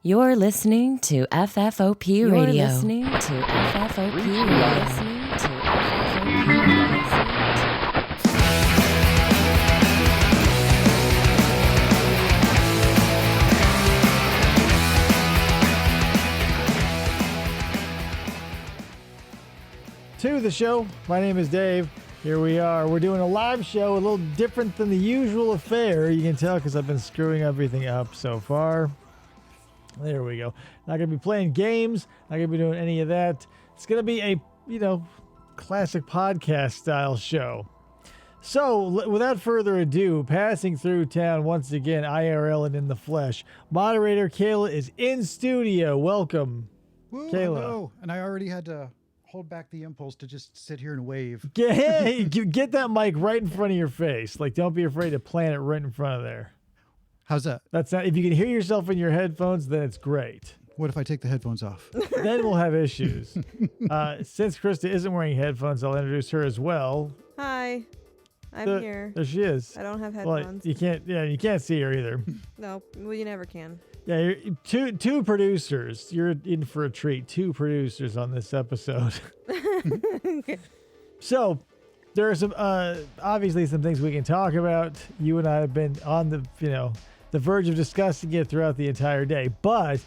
You're listening to FFOP Radio. You're listening to FFOP Radio. You're listening to FFOP Radio. To the show. My name is Dave. Here we are. We're doing a live show, a little different than the usual affair. You can tell because I've been screwing everything up so far. There we go. Not going to be playing games. Not going to be doing any of that. It's going to be a, classic podcast style show. So, without further ado, passing through town once again, IRL and in the flesh. Moderator Kayla is in studio. Welcome, Woo, Kayla. hello. And I already had to hold back the impulse to just sit here and wave. Get that mic right in front of your face. Like, don't be afraid to plant it right in front of there. How's that? That's not, if you can hear yourself in your headphones, then it's great. What if I take the headphones off? Then we'll have issues. Since Krista isn't wearing headphones, I'll introduce her as well. Hi, I'm here. There she is. I don't have Well, headphones. you can't see her either. No, well, you never can. Yeah, you're two producers. You're in for a treat. Two producers on this episode. So, there are some obviously some things we can talk about. You and I have been on the verge of discussing it throughout the entire day, but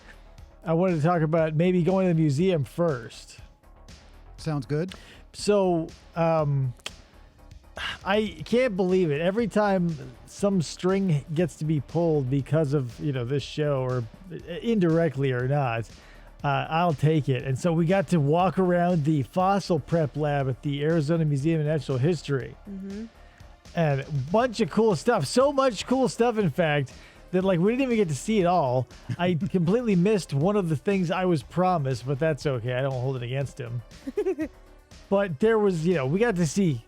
I wanted to talk about maybe going to the museum first. Sounds good. So, I can't believe it. Every time some string gets to be pulled because of, this show, or indirectly or not, I'll take it. And so we got to walk around the fossil prep lab at the Arizona Museum of Natural History. Mm-hmm. And a bunch of cool stuff. So much cool stuff, in fact, that we didn't even get to see it all. I completely missed one of the things I was promised, but that's okay. I don't hold it against him. But there was, we got to see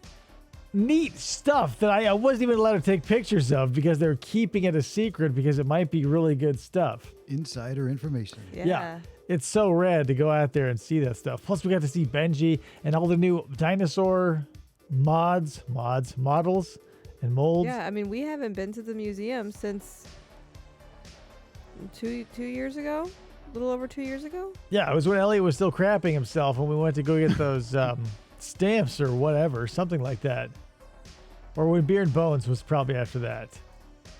neat stuff that I wasn't even allowed to take pictures of because they're keeping it a secret because it might be really good stuff. Insider information. Yeah. It's so rad to go out there and see that stuff. Plus, we got to see Benji and all the new dinosaur models, and molds. Yeah, I mean, we haven't been to the museum since two years ago? A little over 2 years ago? Yeah, it was when Elliot was still crapping himself when we went to go get those stamps or whatever, something like that. Or when Beer and Bones was probably after that.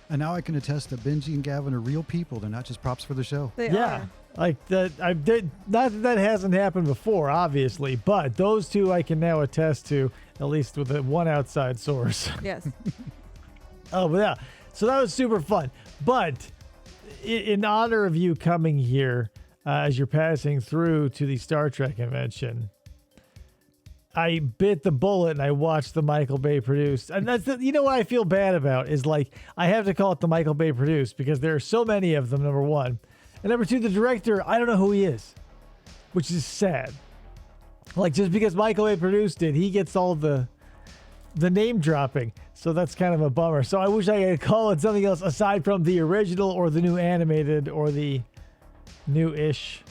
And now I can attest that Benji and Gavin are real people. They're not just props for the show. They Yeah. are. Like that, not that hasn't happened before, obviously, but those two I can now attest to, at least with one outside source. Yes. Oh, but yeah. So that was super fun. But in honor of you coming here as you're passing through to the Star Trek convention, I bit the bullet and I watched the Michael Bay produced. And that's what I feel bad about is I have to call it the Michael Bay produced because there are so many of them, number one. And number two, the director, I don't know who he is, which is sad. Just because Michael Bay produced it, he gets all the name dropping. So that's kind of a bummer. So I wish I could call it something else aside from the original or the new animated or the new-ish.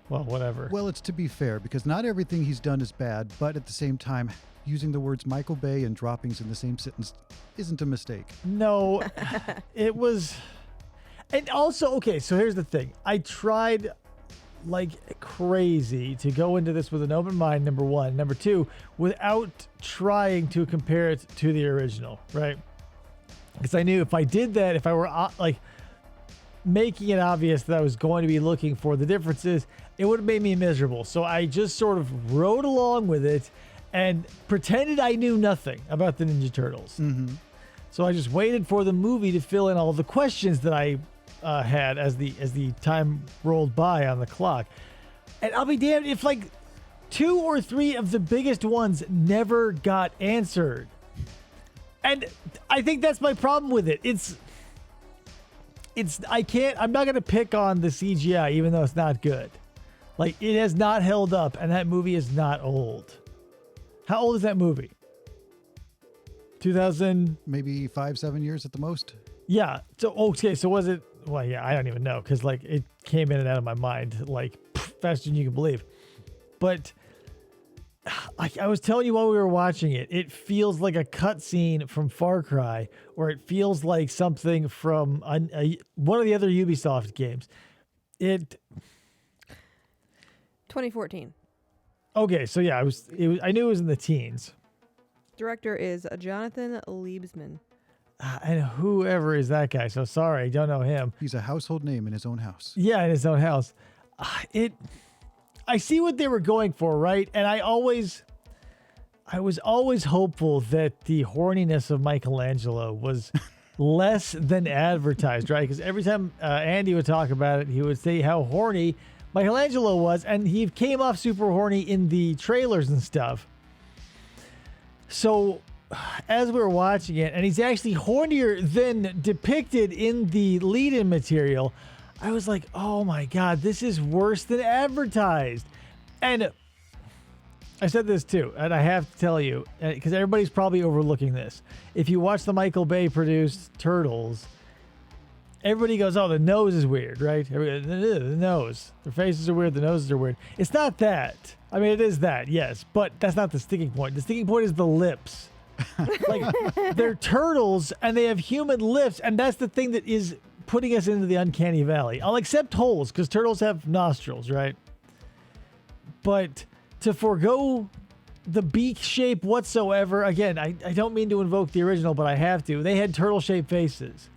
Well, whatever. Well, it's to be fair because not everything he's done is bad, but at the same time, using the words Michael Bay and droppings in the same sentence isn't a mistake. No, it was... And also, okay, so here's the thing. I tried like crazy to go into this with an open mind, number one. Number two, without trying to compare it to the original, right? Because I knew if I did that, if I were making it obvious that I was going to be looking for the differences, it would have made me miserable. So I just sort of rode along with it and pretended I knew nothing about the Ninja Turtles. Mm-hmm. So I just waited for the movie to fill in all the questions that I had as the time rolled by on the clock. And I'll be damned if 2 or 3 of the biggest ones never got answered. And I think that's my problem with it. I'm not going to pick on the CGI even though it's not good. It has not held up and that movie is not old. How old is that movie? 2000? Maybe 5-7 years at the most. Yeah. So, okay. So was it, well, yeah, I don't even know. Cause it came in and out of my mind, faster than you can believe. But I was telling you while we were watching it, it feels like a cutscene from Far Cry, or it feels like something from one of the other Ubisoft games. It 2014. okay, so yeah, I knew it was in the teens. Director is Jonathan Liebsman. And whoever is that guy, so sorry, I don't know him. He's a household name in his own house. Yeah, in his own house. I see what they were going for, right? And I was always hopeful that the horniness of Michelangelo was less than advertised, right? Because every time Andy would talk about it, he would say how horny Michelangelo was, and he came off super horny in the trailers and stuff. So as we were watching it, and he's actually hornier than depicted in the lead-in material, I was like, oh my God, this is worse than advertised. And I said this too, and I have to tell you, because everybody's probably overlooking this. If you watch the Michael Bay produced Turtles, everybody goes, oh, the nose is weird, right? The nose. Their faces are weird, the noses are weird. It's not that. I mean, it is that, yes, but that's not the sticking point. The sticking point is the lips. Like, they're turtles, and they have human lips, and that's the thing that is putting us into the uncanny valley. I'll accept holes, because turtles have nostrils, right? But to forego the beak shape whatsoever, again, I don't mean to invoke the original, but I have to. They had turtle-shaped faces.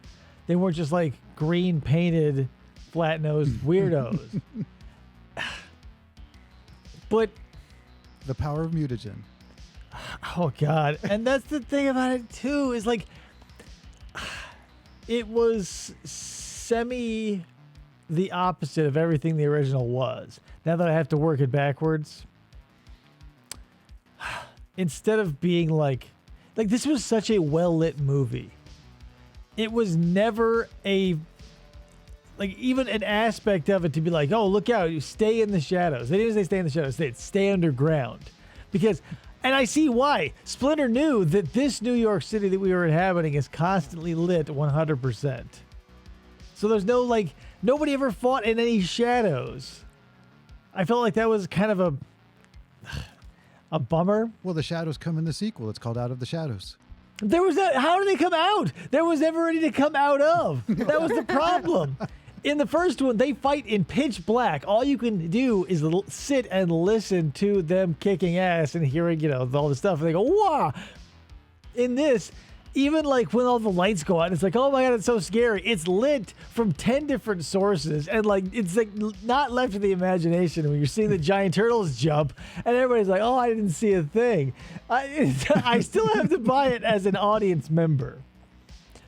They weren't just like green painted, flat-nosed weirdos. But The power of mutagen. oh God. And that's the thing about it too, is like it was semi the opposite of everything the original was. Now that I have to work it backwards, instead of being like this was such a well-lit movie. It was never even an aspect of it to be like, oh, look out, you stay in the shadows. They didn't say stay in the shadows, they said stay underground. Because, and I see why. Splinter knew that this New York City that we were inhabiting is constantly lit 100%. So there's no, nobody ever fought in any shadows. I felt like that was kind of a bummer. Well, the shadows come in the sequel. It's called Out of the Shadows. How did they come out? There was never any to come out of. That was the problem. In the first one, they fight in pitch black. All you can do is sit and listen to them kicking ass and hearing, all the stuff. And they go, wow. In this, even when all the lights go out, it's like, oh my God, it's so scary. It's lit from 10 different sources. And it's not left to the imagination when you're seeing the giant turtles jump and everybody's like, oh, I didn't see a thing. I still have to buy it as an audience member.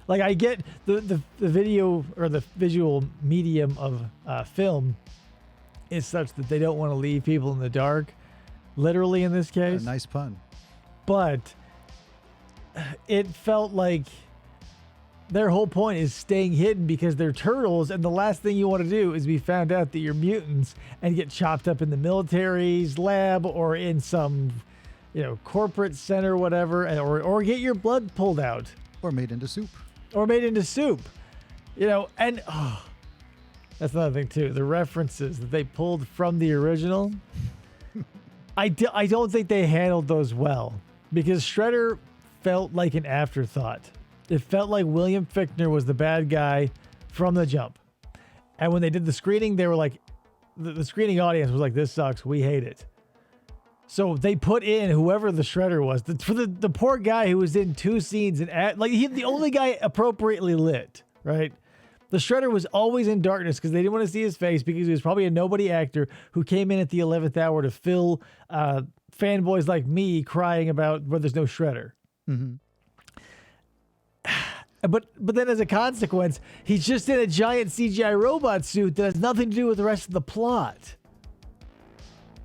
I get the video or the visual medium of film is such that they don't want to leave people in the dark, literally in this case. Nice pun. But it felt like their whole point is staying hidden because they're turtles, and the last thing you want to do is be found out that you're mutants and get chopped up in the military's lab or in some, corporate center or whatever, or get your blood pulled out. Or made into soup. And that's another thing too. The references that they pulled from the original, I don't think they handled those well, because Shredder felt like an afterthought. It felt like William Fichtner was the bad guy from the jump. And when they did the screening, they were like, the screening audience was like, this sucks, we hate it. So they put in whoever the Shredder was, for the poor guy who was in 2 scenes and the only guy appropriately lit, right? The Shredder was always in darkness because they didn't want to see his face, because he was probably a nobody actor who came in at the 11th hour to fill fanboys like me crying about where there's no Shredder. Mm-hmm. But then as a consequence, he's just in a giant CGI robot suit that has nothing to do with the rest of the plot.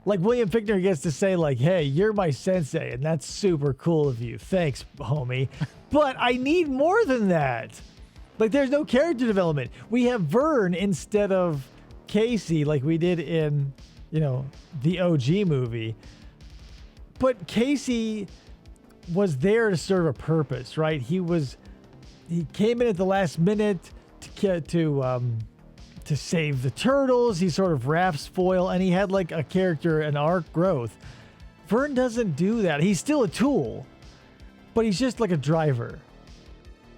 William Fichtner gets to say hey, you're my sensei, and that's super cool of you. Thanks, homie. But I need more than that. There's no character development. We have Vern instead of Casey like we did in, the OG movie. But Casey was there to serve a purpose, right? He came in at the last minute to save the turtles. He sort of Raph's foil, and he had a character, an arc growth. Vern doesn't do that. He's still a tool, but he's just like a driver.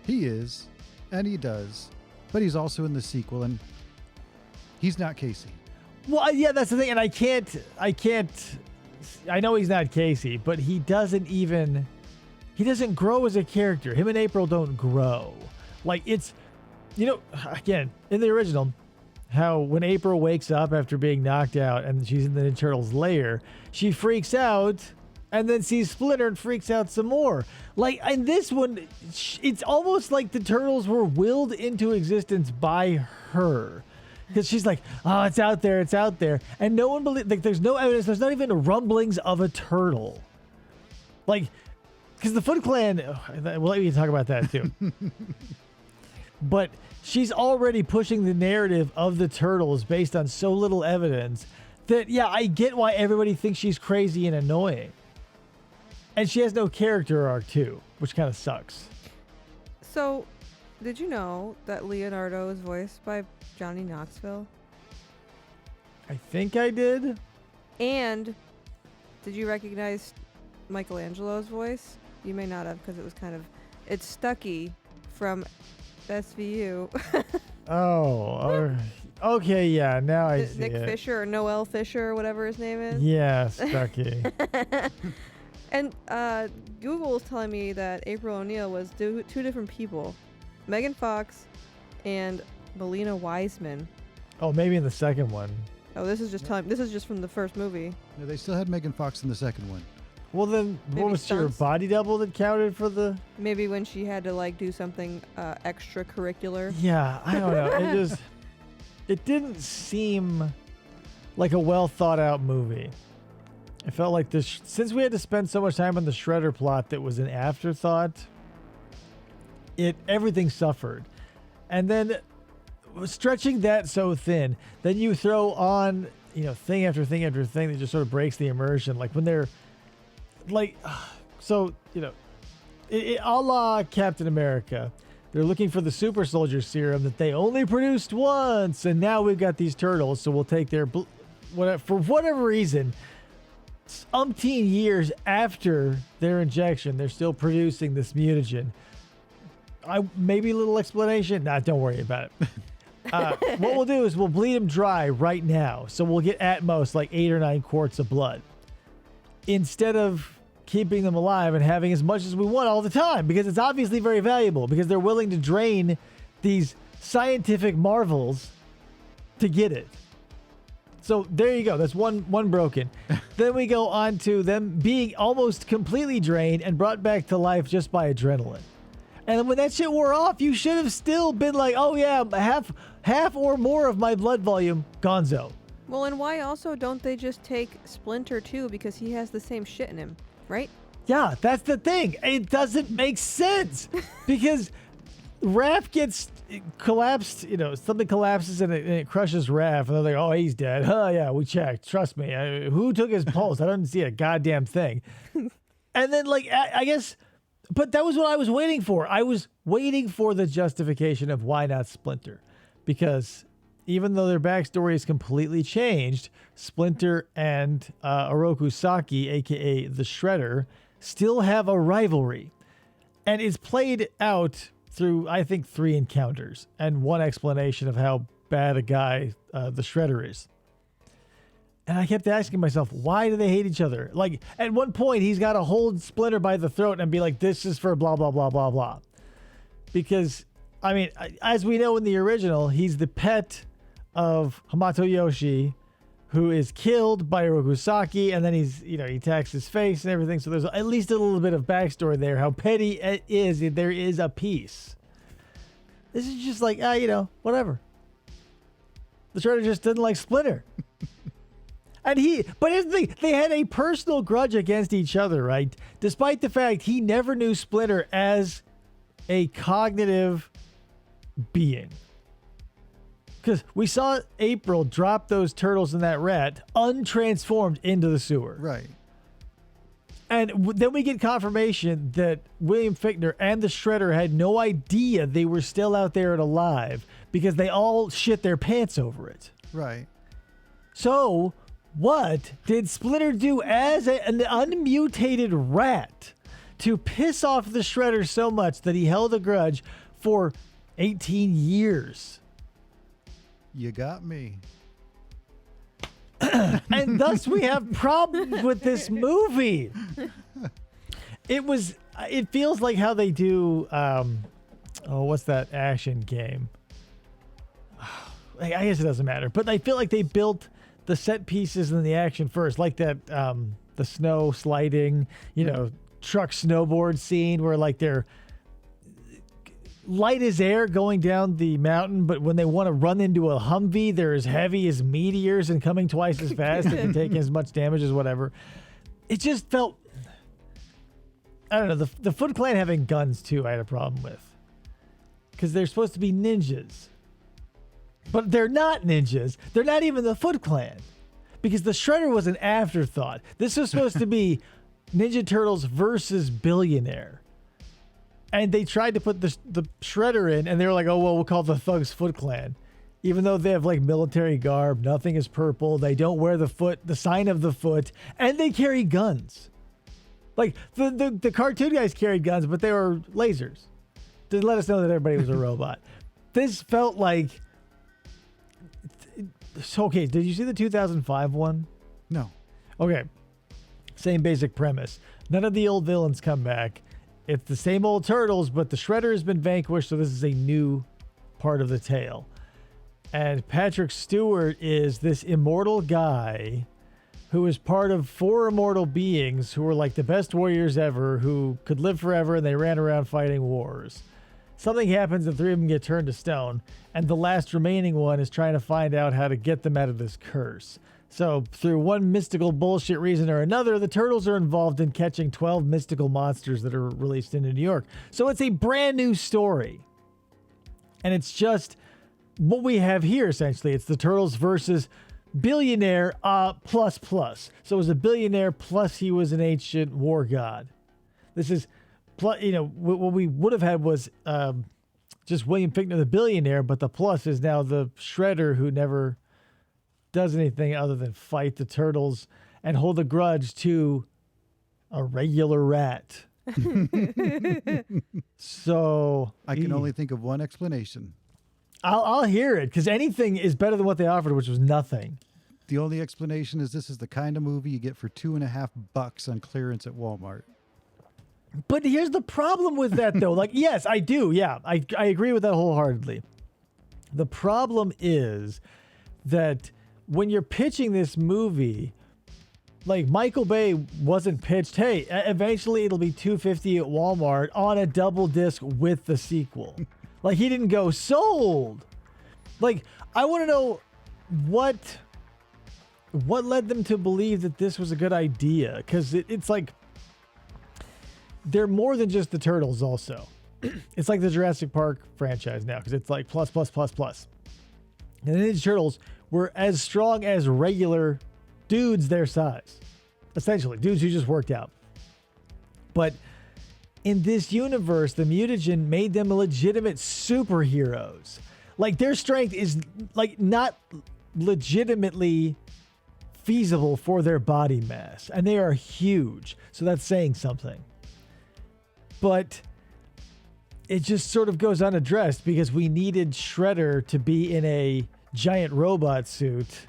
He is, and he does, but he's also in the sequel, and He's not Casey. Well, yeah, that's the thing, and I know he's not Casey, but he doesn't grow as a character. Him and April don't grow. Like, it's, again, in the original, how when April wakes up after being knocked out and she's in the Ninja Turtles lair, she freaks out and then sees Splinter and freaks out some more. Like, in this one, it's almost like the Turtles were willed into existence by her. Because she's like, oh, it's out there. And no one believes, like, there's no evidence. There's not even rumblings of a turtle. Like, because the Foot Clan, we'll let you talk about that too. But she's already pushing the narrative of the Turtles based on so little evidence that, yeah, I get why everybody thinks she's crazy and annoying. And she has no character arc too, which kind of sucks. So, did you know that Leonardo is voiced by Johnny Knoxville? I think I did. And did you recognize Michelangelo's voice? You may not have, because it was it's Stucky from SVU. Okay, yeah, now I see Nick it. Fisher or Noel Fisher or whatever his name is. Yeah, Stucky. And Google was telling me that April O'Neil was two different people. Megan Fox and Melina Wiseman. Oh, maybe in the second one. Oh, this is just from the first movie. No, they still had Megan Fox in the second one. Well, then, Maybe what was your stunts? body double that counted for the... Maybe when she had to do something extracurricular. Yeah, I don't know. It didn't seem like a well thought out movie. It felt like this, since we had to spend so much time on the Shredder plot that was an afterthought, everything suffered. And then stretching that so thin, then you throw on, thing after thing after thing that just sort of breaks the immersion. Like when they're like, so, a la Captain America, they're looking for the super soldier serum that they only produced once. And now we've got these turtles. So we'll take their, for whatever reason, umpteen years after their injection, they're still producing this mutagen. Maybe a little explanation. Nah, don't worry about it. What we'll do is we'll bleed them dry right now. So we'll get at most like 8 or 9 quarts of blood instead of keeping them alive and having as much as we want all the time, because it's obviously very valuable, because they're willing to drain these scientific marvels to get it. So there you go. That's one broken. Then we go on to them being almost completely drained and brought back to life just by adrenaline. And when that shit wore off, you should have still been like, oh yeah, half or more of my blood volume, gonzo. Well, and why also don't they just take Splinter too, because he has the same shit in him, right? Yeah, that's the thing. It doesn't make sense because Raph gets collapsed, something collapses and it crushes Raph, and they're like, oh, he's dead. Oh, yeah, we checked. Trust me. Who took his pulse? I don't see a goddamn thing. And then, I guess, but that was what I was waiting for. I was waiting for the justification of why not Splinter, because even though their backstory is completely changed, Splinter and Oroku Saki, a.k.a. the Shredder, still have a rivalry. And it's played out through, I think, 3 encounters and one explanation of how bad a guy the Shredder is. And I kept asking myself, why do they hate each other? Like, at one point, he's got to hold Splinter by the throat and be like, this is for blah, blah, blah, blah, blah. Because, I mean, as we know in the original, he's the pet of Hamato Yoshi, who is killed by Oroku Saki, and then he attacks his face and everything. So there's at least a little bit of backstory there, how petty it is. There is a piece. This is just like, whatever. The Shredder just didn't like Splinter. But here's the thing, they had a personal grudge against each other, right? Despite the fact he never knew Splinter as a cognitive being. Because we saw April drop those turtles and that rat untransformed into the sewer. Right. And then we get confirmation that William Fichtner and the Shredder had no idea they were still out there and alive because they all shit their pants over it. Right. So, what did Splinter do as an unmutated rat to piss off the Shredder so much that he held a grudge for 18 years? You got me. And thus we have problems with this movie. It feels like how they do, what's that action game? I guess it doesn't matter, but I feel like they built the set pieces and the action first, like that, the snow sliding, truck snowboard scene where like they're light as air going down the mountain, but when they want to run into a Humvee, they're as heavy as meteors and coming twice as fast and taking as much damage as whatever. It just felt, I don't know, the Foot Clan having guns too I had a problem with. Because they're supposed to be ninjas. But they're not ninjas. They're not even the Foot Clan. Because the Shredder was an afterthought. This was supposed to be Ninja Turtles versus Billionaire. And they tried to put the Shredder in, and they were like, oh, well, we'll call the Thugs Foot Clan. Even though they have, like, military garb, nothing is purple, they don't wear the sign of the foot, and they carry guns. Like, the cartoon guys carried guns, but they were lasers. To let us know that everybody was a robot. This felt like... Okay, did you see the 2005 one? No. Okay. Same basic premise. None of the old villains come back. It's the same old turtles, but the Shredder has been vanquished, so this is a new part of the tale. And Patrick Stewart is this immortal guy who is part of 4 immortal beings who were like the best warriors ever, who could live forever, and they ran around fighting wars. Something happens and 3 of them get turned to stone, and the last remaining one is trying to find out how to get them out of this curse. So, through one mystical bullshit reason or another, the Turtles are involved in catching 12 mystical monsters that are released into New York. So it's a brand new story. And it's just what we have here, essentially. It's the Turtles versus Billionaire plus. So it was a billionaire plus he was an ancient war god. This is, what we would have had was just William Fichtner, the billionaire, but the plus is now the Shredder who never does anything other than fight the Turtles and hold a grudge to a regular rat. So I can only think of one explanation. I'll hear it, because anything is better than what they offered, which was nothing. The only explanation is this is the kind of movie you get for $2.50 on clearance at Walmart. But here's the problem with that, though. Like, yes, I do. Yeah, I agree with that wholeheartedly. The problem is that when you're pitching this movie, like Michael Bay wasn't pitched, hey, eventually it'll be $2.50 at Walmart on a double disc with the sequel. Like, he didn't go sold. Like, I want to know what led them to believe that this was a good idea, because it's like they're more than just the Turtles also. It's like the Jurassic Park franchise now, because it's like plus. And the Ninja Turtles were as strong as regular dudes their size. Essentially, dudes who just worked out. But in this universe, the mutagen made them legitimate superheroes. Like, their strength is like not legitimately feasible for their body mass. And they are huge. So that's saying something. But it just sort of goes unaddressed because we needed Shredder to be in a giant robot suit.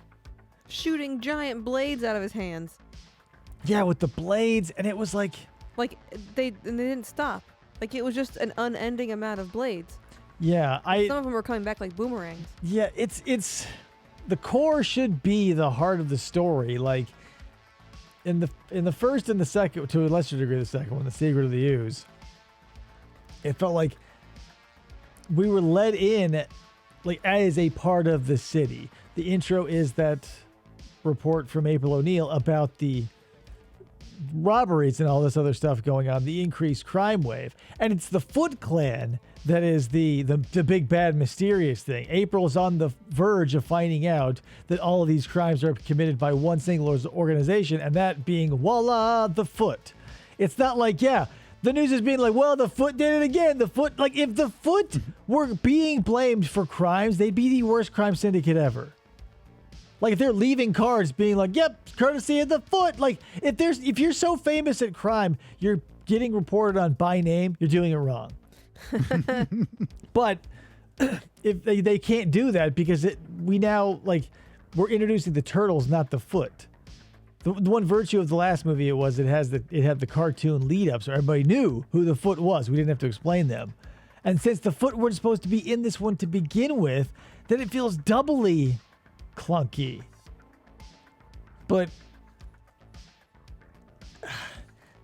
Shooting giant blades out of his hands. Yeah, with the blades. And it was like... they didn't stop. Like, it was just an unending amount of blades. Yeah, some of them were coming back like boomerangs. Yeah, it's the core should be the heart of the story. Like, in the first and the second, to a lesser degree the second one, The Secret of the Ooze, it felt like we were led in like as a part of the city. The intro is that report from April O'Neil about the robberies and all this other stuff going on, the increased crime wave. And it's the Foot Clan that is the big bad mysterious thing. April's on the verge of finding out that all of these crimes are committed by one single organization, and that being, voila, the Foot. It's not like, yeah, the news is being like, well, the Foot did it again. The Foot, like, if the Foot were being blamed for crimes, they'd be the worst crime syndicate ever. Like, if they're leaving cards being like, yep, courtesy of the Foot. Like, if you're so famous at crime, you're getting reported on by name, you're doing it wrong. But if they can't do that because we're introducing the turtles, not the foot. The one virtue of the last movie it had the cartoon lead up, so everybody knew who the foot was. We didn't have to explain them. And since the foot weren't supposed to be in this one to begin with, then it feels doubly clunky. But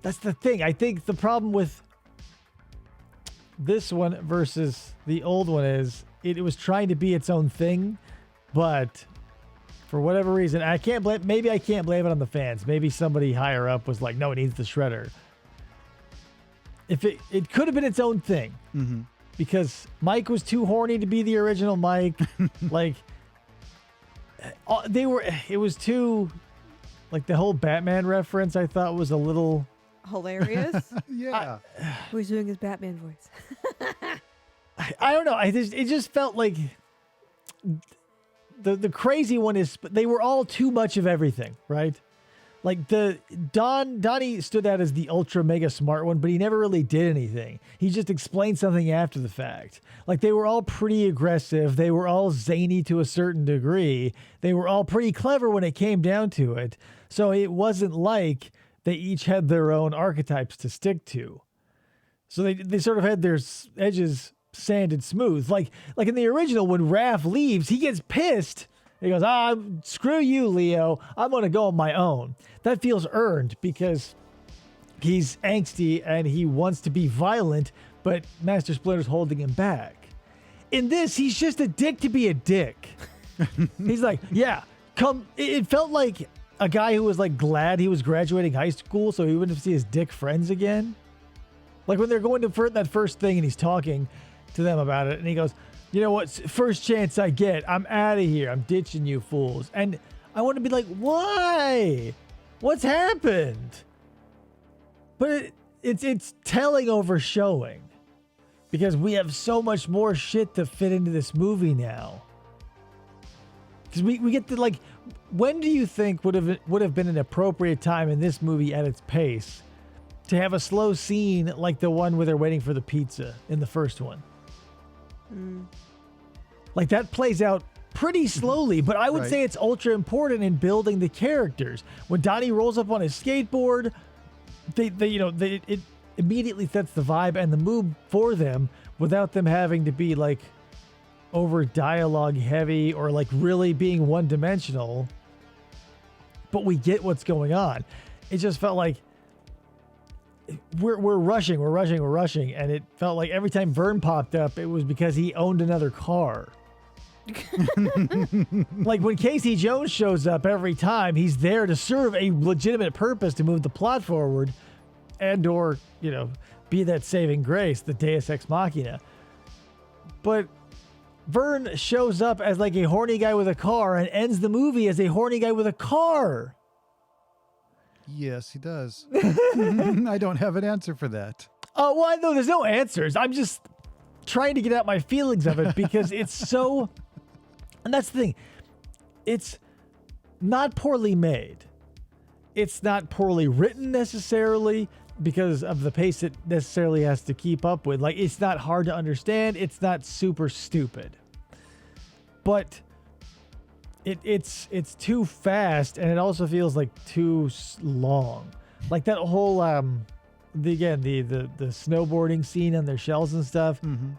that's the thing. I think the problem with this one versus the old one is it was trying to be its own thing, but for whatever reason, I can't blame it on the fans. Maybe somebody higher up was like, no, it needs the shredder. If it could have been its own thing, because Mike was too horny to be the original Mike. Like it was too, like the whole Batman reference I thought was a little hilarious. Yeah. Who's doing his Batman voice? I don't know. It just felt like the crazy one is they were all too much of everything, right? Like Donnie stood out as the ultra mega smart one, but he never really did anything. He just explained something after the fact. Like they were all pretty aggressive. They were all zany to a certain degree. They were all pretty clever when it came down to it. So it wasn't like they each had their own archetypes to stick to. So they sort of had their edges sanded smooth. Like in the original, when Raph leaves, he gets pissed. He goes, screw you, Leo. I'm going to go on my own. That feels earned because he's angsty and he wants to be violent, but Master Splinter's holding him back. In this, he's just a dick to be a dick. He's like, yeah, come. It felt like a guy who was like glad he was graduating high school so he wouldn't see his dick friends again. Like when they're going to that first thing and he's talking to them about it and he goes, you know what? First chance I get, I'm out of here. I'm ditching you fools. And I want to be like, why? What's happened? But it's telling over showing because we have so much more shit to fit into this movie now. Because we get to like, when do you think would have been an appropriate time in this movie at its pace to have a slow scene like the one where they're waiting for the pizza in the first one? Like that plays out pretty slowly, but I would say it's ultra important in building the characters. When Donnie rolls up on his skateboard, it immediately sets the vibe and the mood for them without them having to be like over dialogue heavy or like really being one dimensional. But we get what's going on. It just felt like we're rushing, and it felt like every time Vern popped up, it was because he owned another car. Like when Casey Jones shows up every time, he's there to serve a legitimate purpose to move the plot forward and or, be that saving grace, the Deus Ex Machina. But Vern shows up as like a horny guy with a car and ends the movie as a horny guy with a car. Yes, he does. I don't have an answer for that. Oh, well, no, there's no answers. I'm just trying to get out my feelings of it because it's so... And that's the thing. It's not poorly made. It's not poorly written necessarily because of the pace it necessarily has to keep up with. Like, it's not hard to understand. It's not super stupid. But... It's too fast, and it also feels like too long. Like that whole the snowboarding scene on their shells and stuff. Mm-hmm.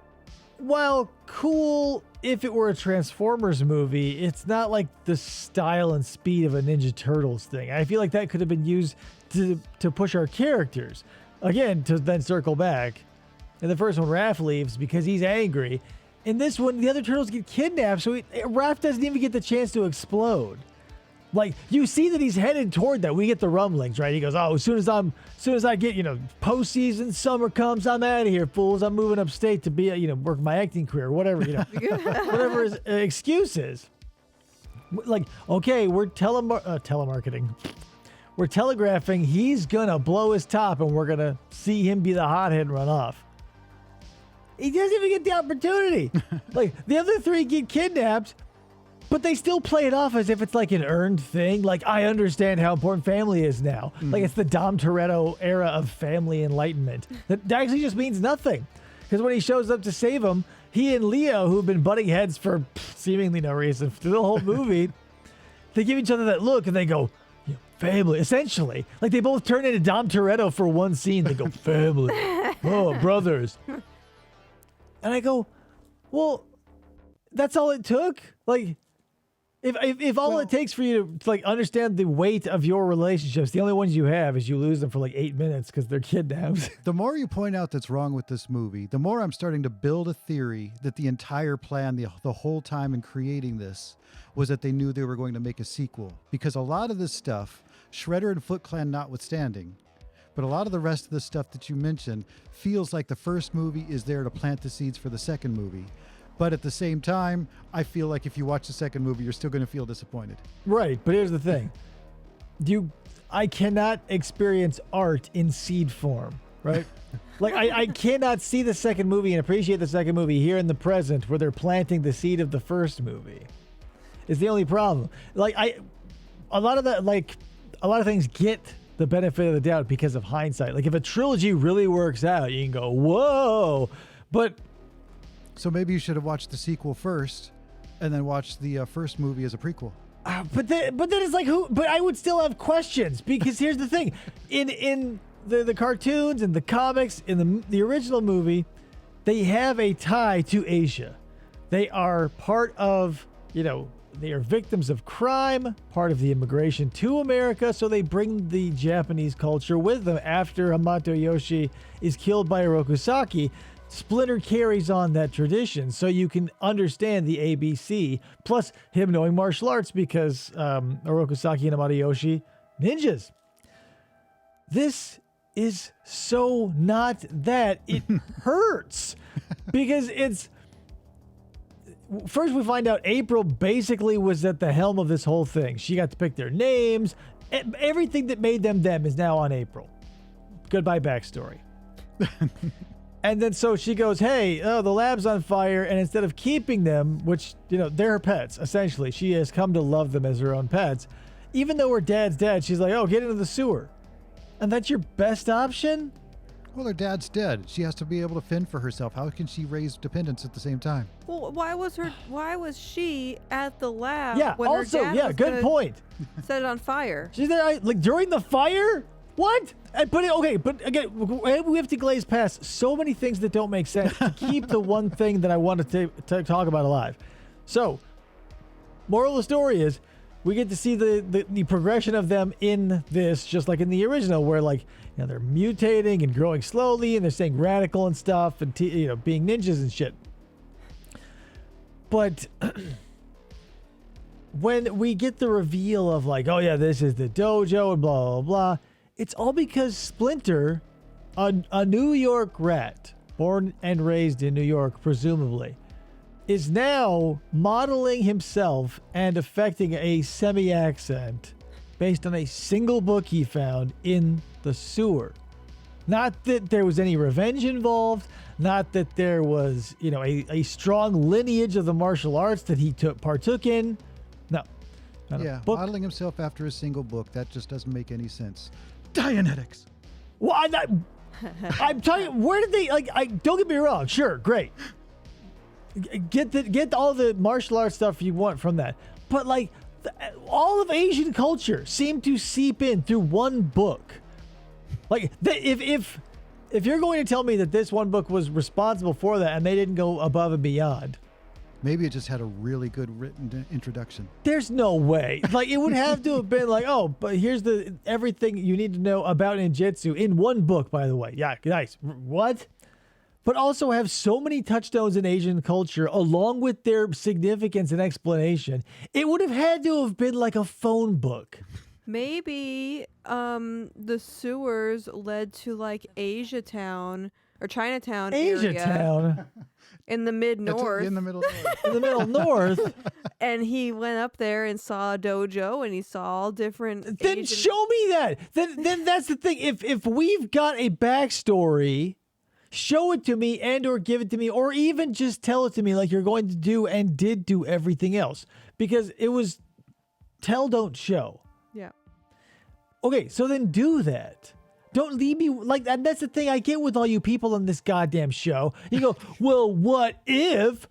While cool if it were a Transformers movie, it's not like the style and speed of a Ninja Turtles thing. I feel like that could have been used to push our characters. Again, to then circle back. In the first one, Raph leaves because he's angry. In this one, the other turtles get kidnapped, so Raph doesn't even get the chance to explode. Like, you see that he's headed toward that. We get the rumblings, right? He goes, as soon as I get, postseason, summer comes, I'm out of here, fools. I'm moving upstate to be, work my acting career, whatever, whatever his excuse is. Like, okay, we're telemarketing. We're telegraphing he's gonna blow his top and we're gonna see him be the hothead and run off. He doesn't even get the opportunity. Like, the other three get kidnapped, but they still play it off as if it's like an earned thing. Like, I understand how important family is now. Like, it's the Dom Toretto era of family enlightenment. That actually just means nothing. Because when he shows up to save him, he and Leo, who've been butting heads for seemingly no reason through the whole movie, they give each other that look and they go, family, essentially. Like, they both turn into Dom Toretto for one scene. They go, family. Oh, brothers. And I go, well, that's all it took? Like, if all it takes for you to like understand the weight of your relationships, the only ones you have is you lose them for like 8 minutes because they're kidnapped. The more you point out that's wrong with this movie, the more I'm starting to build a theory that the entire plan the whole time in creating this was that they knew they were going to make a sequel. Because a lot of this stuff, Shredder and Foot Clan notwithstanding, but a lot of the rest of the stuff that you mentioned feels like the first movie is there to plant the seeds for the second movie. But at the same time, I feel like if you watch the second movie, you're still going to feel disappointed. Right, but here's the thing. I cannot experience art in seed form, right? Like, I cannot see the second movie and appreciate the second movie here in the present where they're planting the seed of the first movie. It's the only problem. Like, a lot of things get the benefit of the doubt because of hindsight. Like, if a trilogy really works out, you can go, whoa, but... So maybe you should have watched the sequel first and then watched the first movie as a prequel. But then it's like, who? But I would still have questions because here's the thing: in the cartoons and the comics, in the original movie, they have a tie to Asia. They are part of, they are victims of crime, part of the immigration to America. So they bring the Japanese culture with them. After Hamato Yoshi is killed by Orokusaki, Splinter carries on that tradition, so you can understand the ABC, plus him knowing martial arts because Orokusaki and Hamato Yoshi, ninjas. This is so not that. It hurts because it's... First, we find out April basically was at the helm of this whole thing. She got to pick their names. Everything that made them is now on April. Goodbye backstory. And then so she goes, hey, the lab's on fire. And instead of keeping them, which, they're her pets, essentially. She has come to love them as her own pets. Even though her dad's dead, she's like, oh, get into the sewer. And that's your best option? Well, her dad's dead. She has to be able to fend for herself. How can she raise dependents at the same time? Well, why was she at the lab? Yeah, when also, her dad was good point. Set it on fire. She's there, like, during the fire? What? But again, we have to glaze past so many things that don't make sense to keep the one thing that I wanted to talk about alive. So, moral of the story is, we get to see the progression of them in this, just like in the original, where they're mutating and growing slowly, and they're staying radical and stuff, and being ninjas and shit. But when we get the reveal of oh yeah, this is the dojo and blah blah blah, it's all because Splinter, a New York rat, born and raised in New York, presumably, is now modeling himself and affecting a semi-accent based on a single book he found in the sewer. Not that there was any revenge involved, not that there was, a strong lineage of the martial arts that he partook in. No. Modeling himself after a single book, that just doesn't make any sense. Dianetics. Well, I'm telling you, where did they, don't get me wrong, sure, great. Get all the martial arts stuff you want from that. But all of Asian culture seemed to seep in through one book. If you're going to tell me that this one book was responsible for that and they didn't go above and beyond, maybe it just had a really good written introduction. There's no way. It would have to have been oh, but here's everything you need to know about ninjutsu in one book, by the way. Yeah, nice. What? But also have so many touchstones in Asian culture along with their significance and explanation. It would have had to have been a phone book. Maybe the sewers led to Asia Town or Chinatown area in the mid-north. In the middle north. In the middle north. And he went up there and saw a dojo and he saw all different Then Asian... show me that. Then that's the thing. If we've got a backstory, show it to me and or give it to me, or even just tell it to me like you're going to do and did do everything else. Because it was tell, don't show. Yeah. Okay, so then do that. Don't leave me like that. That's the thing I get with all you people on this goddamn show. You go, well, what if?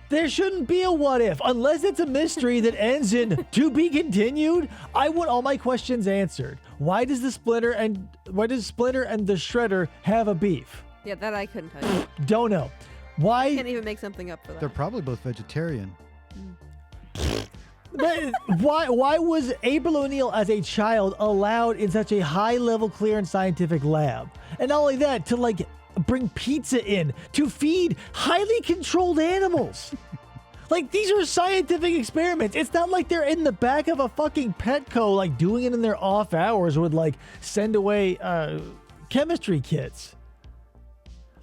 There shouldn't be a what if, unless it's a mystery that ends in to be continued. I want all my questions answered. Why does Splinter and the Shredder have a beef? Yeah, that I couldn't tell you. Don't know. Why? Can't even make something up for that. They're probably both vegetarian. But why was April O'Neil as a child allowed in such a high-level clearance scientific lab? And not only that, to like bring pizza in to feed highly controlled animals. Like, these are scientific experiments. It's not like they're in the back of a fucking Petco, like doing it in their off hours, would like send away chemistry kits.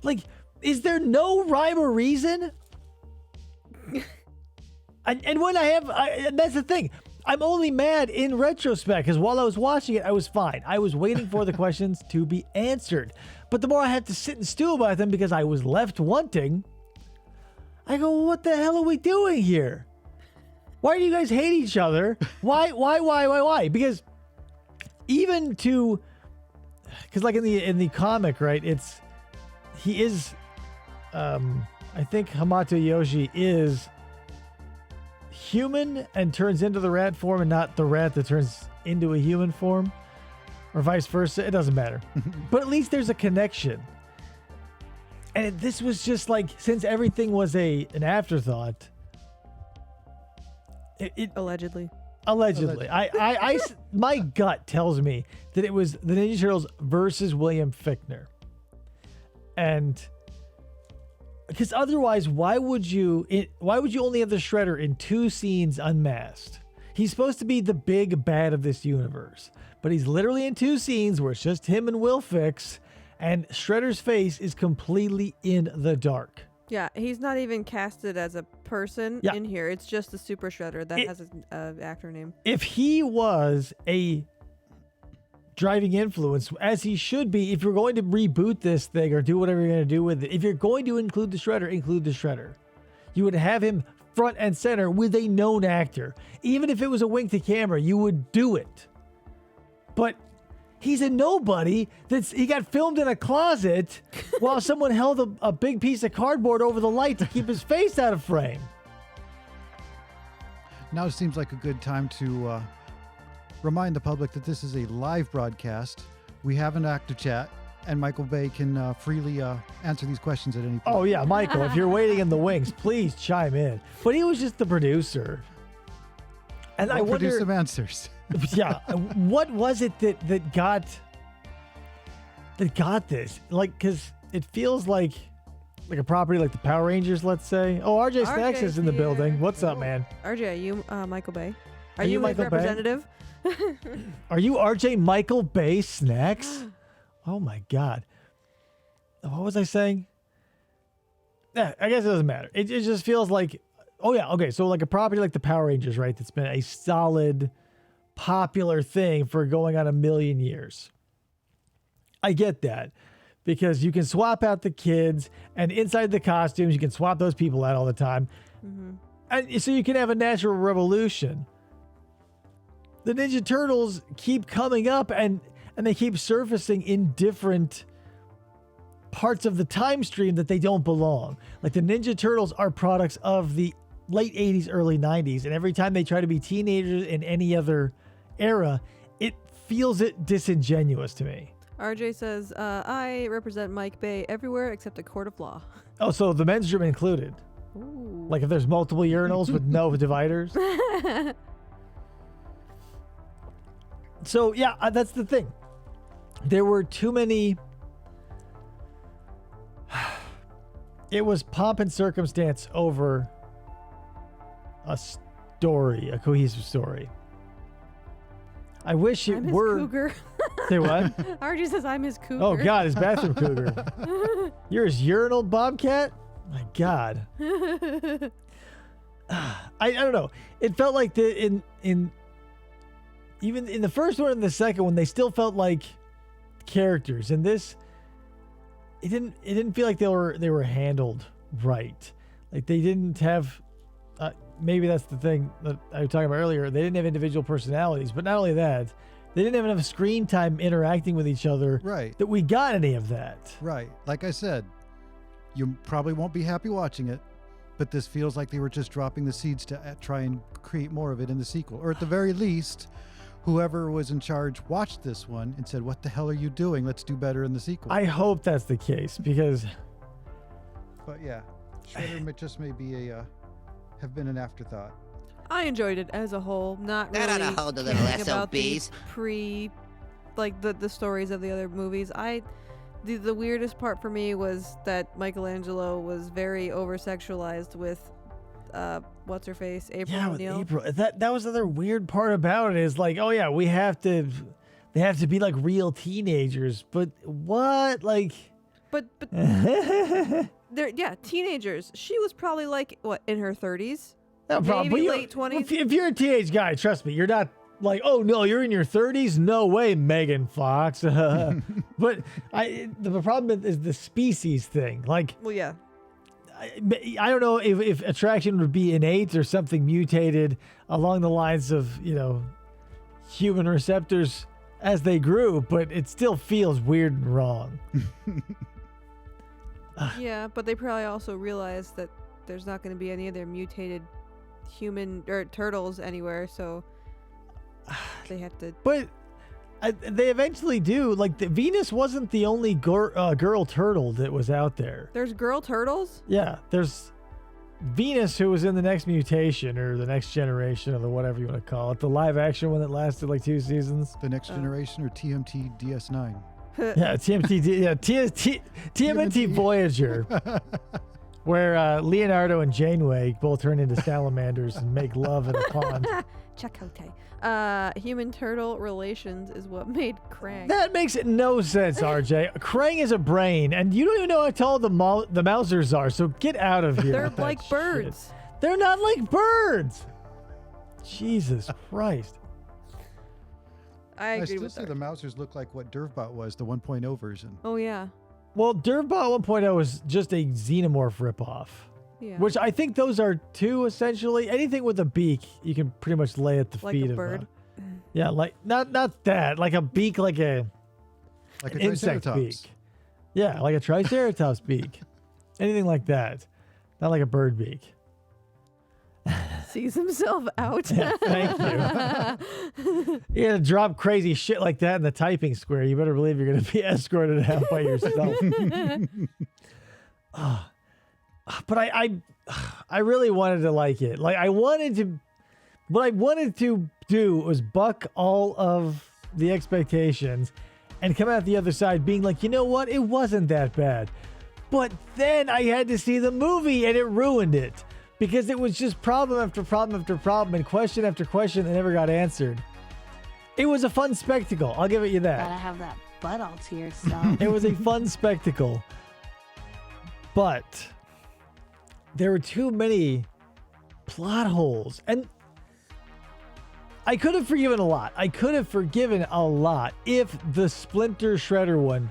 Like, is there no rhyme or reason? And when and that's the thing. I'm only mad in retrospect because while I was watching it, I was fine. I was waiting for the questions to be answered. But the more I had to sit and stew about them because I was left wanting, I go, well, what the hell are we doing here? Why do you guys hate each other? Why? Because even to, because like in the comic, right? He is, I think Hamato Yoshi is human and turns into the rat form and not the rat that turns into a human form, or vice versa. It doesn't matter. But at least there's a connection. And this was just like, since everything was an afterthought. Allegedly. My gut tells me that it was the Ninja Turtles versus William Fichtner. And because otherwise, why would you only have the Shredder in 2 scenes unmasked? He's supposed to be the big bad of this universe, but he's literally in 2 scenes where it's just him and Will Fix, and Shredder's face is completely in the dark. Yeah, he's not even casted as a person in here. It's just the Super Shredder that has an actor name. If he was a driving influence, as he should be, if you're going to reboot this thing or do whatever you're going to do with it, if you're going to include the Shredder. You would have him front and center with a known actor. Even if it was a wink to camera, you would do it. But he's a nobody. He got filmed in a closet while someone held a big piece of cardboard over the light to keep his face out of frame. Now it seems like a good time to remind the public that this is a live broadcast. We have an active chat, and Michael Bay can freely answer these questions at any point. Oh, yeah, Michael, if you're waiting in the wings, please chime in. But he was just the producer. And I wonder, produce some answers. Yeah, what was it that got this? Like, because it feels like a property like the Power Rangers, let's say. Oh, RJ Snacks is in the building. What's up, man? RJ, are you Michael Bay? Are you you his Michael Bay? representative? Are you RJ Michael Bay Snacks? Oh my God. What was I saying? Yeah, I guess it doesn't matter. It just feels like, oh yeah, okay. So like a property like the Power Rangers, right? That's been a solid, popular thing for going on 1 million years. I get that because you can swap out the kids, and inside the costumes, you can swap those people out all the time. Mm-hmm. And so you can have a natural revolution. The Ninja Turtles keep coming up and they keep surfacing in different parts of the time stream that they don't belong. Like the Ninja Turtles are products of the late 80s, early 90s. And every time they try to be teenagers in any other era, it feels disingenuous to me. RJ says, I represent Mike Bay everywhere except a court of law. Oh, so the men's room included. Ooh. Like if there's multiple urinals with no dividers. So, yeah, that's the thing. There were too many. It was pomp and circumstance over a story, a cohesive story. I wish it I'm his were. cougar. Say what? RJ says I'm his cougar. Oh, God, his bathroom cougar. You're his urinal bobcat? My God. I don't know. It felt like even in the first one and the second one, they still felt like characters. And this, it didn't feel like they were handled right. Like they didn't have. Maybe that's the thing that I was talking about earlier. They didn't have individual personalities, but not only that, They didn't have enough screen time interacting with each other Right. that we got any of that. Right. Like I said, you probably won't be happy watching it, but this feels like they were just dropping the seeds to try and create more of it in the sequel. Or at the very least, whoever was in charge watched this one and said, what the hell are you doing? Let's do better in the sequel. I hope that's the case because But yeah, Shredder just may be have been an afterthought. I enjoyed it as a whole. Not Not really on a whole, the caring little about the SOBs. the stories of the other movies. The weirdest part for me was that Michelangelo was very over-sexualized with what's her face, April yeah, with O'Neil. April, that was the other weird part about it is like, oh yeah, they have to be like real teenagers, but what like. But they're teenagers. She was probably like what, in her 30s? No problem. Maybe But late 20s. If you're a teenage guy, trust me, you're not like, oh no, you're in your 30s. No way, Megan Fox. But the problem is the species thing. Like, Well, yeah. I don't know if attraction would be innate or something mutated along the lines of human receptors as they grew, but it still feels weird and wrong. Yeah, but they probably also realized that there's not going to be any other mutated human or turtles anywhere, so they have to. But they eventually do. Like, Venus wasn't the only girl turtle that was out there. There's girl turtles? Yeah, there's Venus, who was in the next mutation or the next generation or the whatever you want to call it. The live action one that lasted like 2 seasons. The Next Generation or TMT DS9. Yeah, TMNT Voyager, where Leonardo and Janeway both turn into salamanders and make love in a pond. Chakotay. Human turtle relations is what made Krang. That makes no sense, RJ. Krang is a brain, and you don't even know how tall the Mousers are, so get out of here. They're with that like shit. birds. They're not like birds. Jesus Christ. I agree still with say that. the Mousers look like what Dervbot was, the 1.0 version. Oh, yeah. Well, Dervbot 1.0 was just a xenomorph ripoff, Yeah. which I think those are two essentially. Anything with a beak, you can pretty much lay at the Like feet a of. bird. Yeah, like not that, like a beak, like an Like a insect Triceratops. beak. Yeah, like a triceratops beak. Anything like that, not like a bird beak. Sees himself out. Yeah, thank you. You gotta drop crazy shit like that in the typing square. You better believe you're gonna be escorted out by yourself. But I really wanted to like it. Like what I wanted to do was buck all of the expectations and come out the other side being like, you know what? It wasn't that bad. But then I had to see the movie and it ruined it. Because it was just problem after problem after problem and question after question that never got answered. It was a fun spectacle. I'll give it you that. Gotta have that butt all to yourself. It was a fun spectacle. But there were too many plot holes. And I could have forgiven a lot. I could have forgiven a lot if the Splinter Shredder one,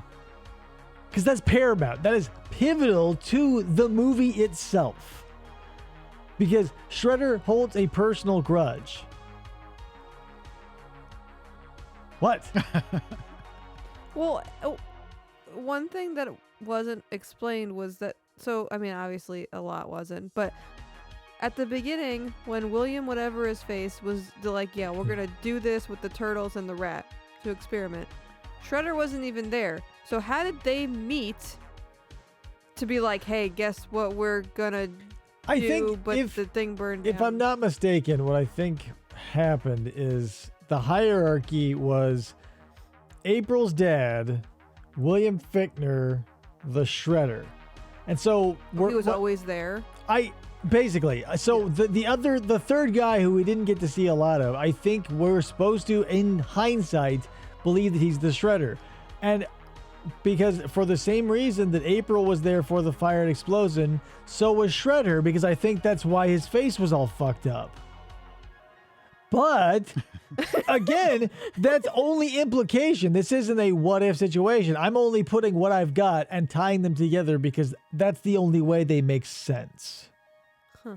because that's paramount. That is pivotal to the movie itself. Because Shredder holds a personal grudge. What? Well, one thing that wasn't explained was that, so, I mean, obviously a lot wasn't, but at the beginning, when William whatever his face was like, yeah, we're going to do this with the turtles and the rat to experiment, Shredder wasn't even there. So how did they meet to be like, hey, guess what we're going to I do, think but if the thing burned If down. I'm not mistaken, what I think happened is the hierarchy was April's dad, William Fichtner, the Shredder. And so He was always there. The third guy who we didn't get to see a lot of, I think we're supposed to, in hindsight, believe that he's the Shredder. And because for the same reason that April was there for the fire and explosion, so was Shredder, because I think that's why his face was all fucked up. But again, that's only implication. This isn't a what if situation. I'm only putting what I've got and tying them together because that's the only way they make sense. Huh.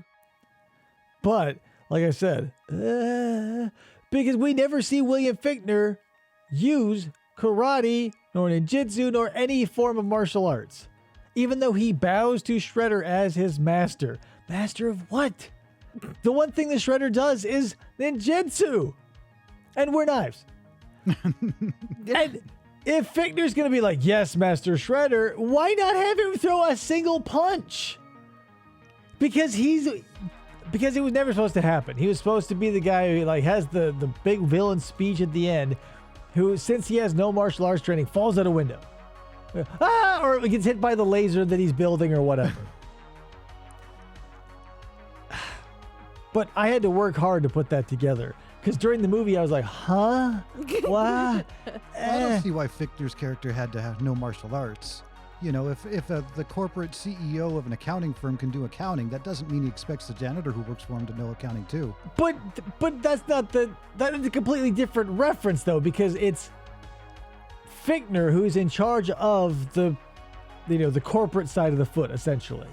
But like I said, because we never see William Fichtner use karate, nor ninjutsu, nor any form of martial arts. Even though he bows to Shredder as his master. Master of what? The one thing the Shredder does is ninjutsu. And wear knives. And if Fichtner's going to be like, yes, Master Shredder, why not have him throw a single punch? Because it was never supposed to happen. He was supposed to be the guy who like has the big villain speech at the end, who, since he has no martial arts training, falls out a window. Or gets hit by the laser that he's building or whatever. But I had to work hard to put that together. Because during the movie, I was like, huh? What? I don't see why Fichtner's character had to have no martial arts. You know, if the corporate CEO of an accounting firm can do accounting, that doesn't mean he expects the janitor who works for him to know accounting too. But that's not that is a completely different reference though, because it's Fichtner who's in charge of the corporate side of the foot essentially.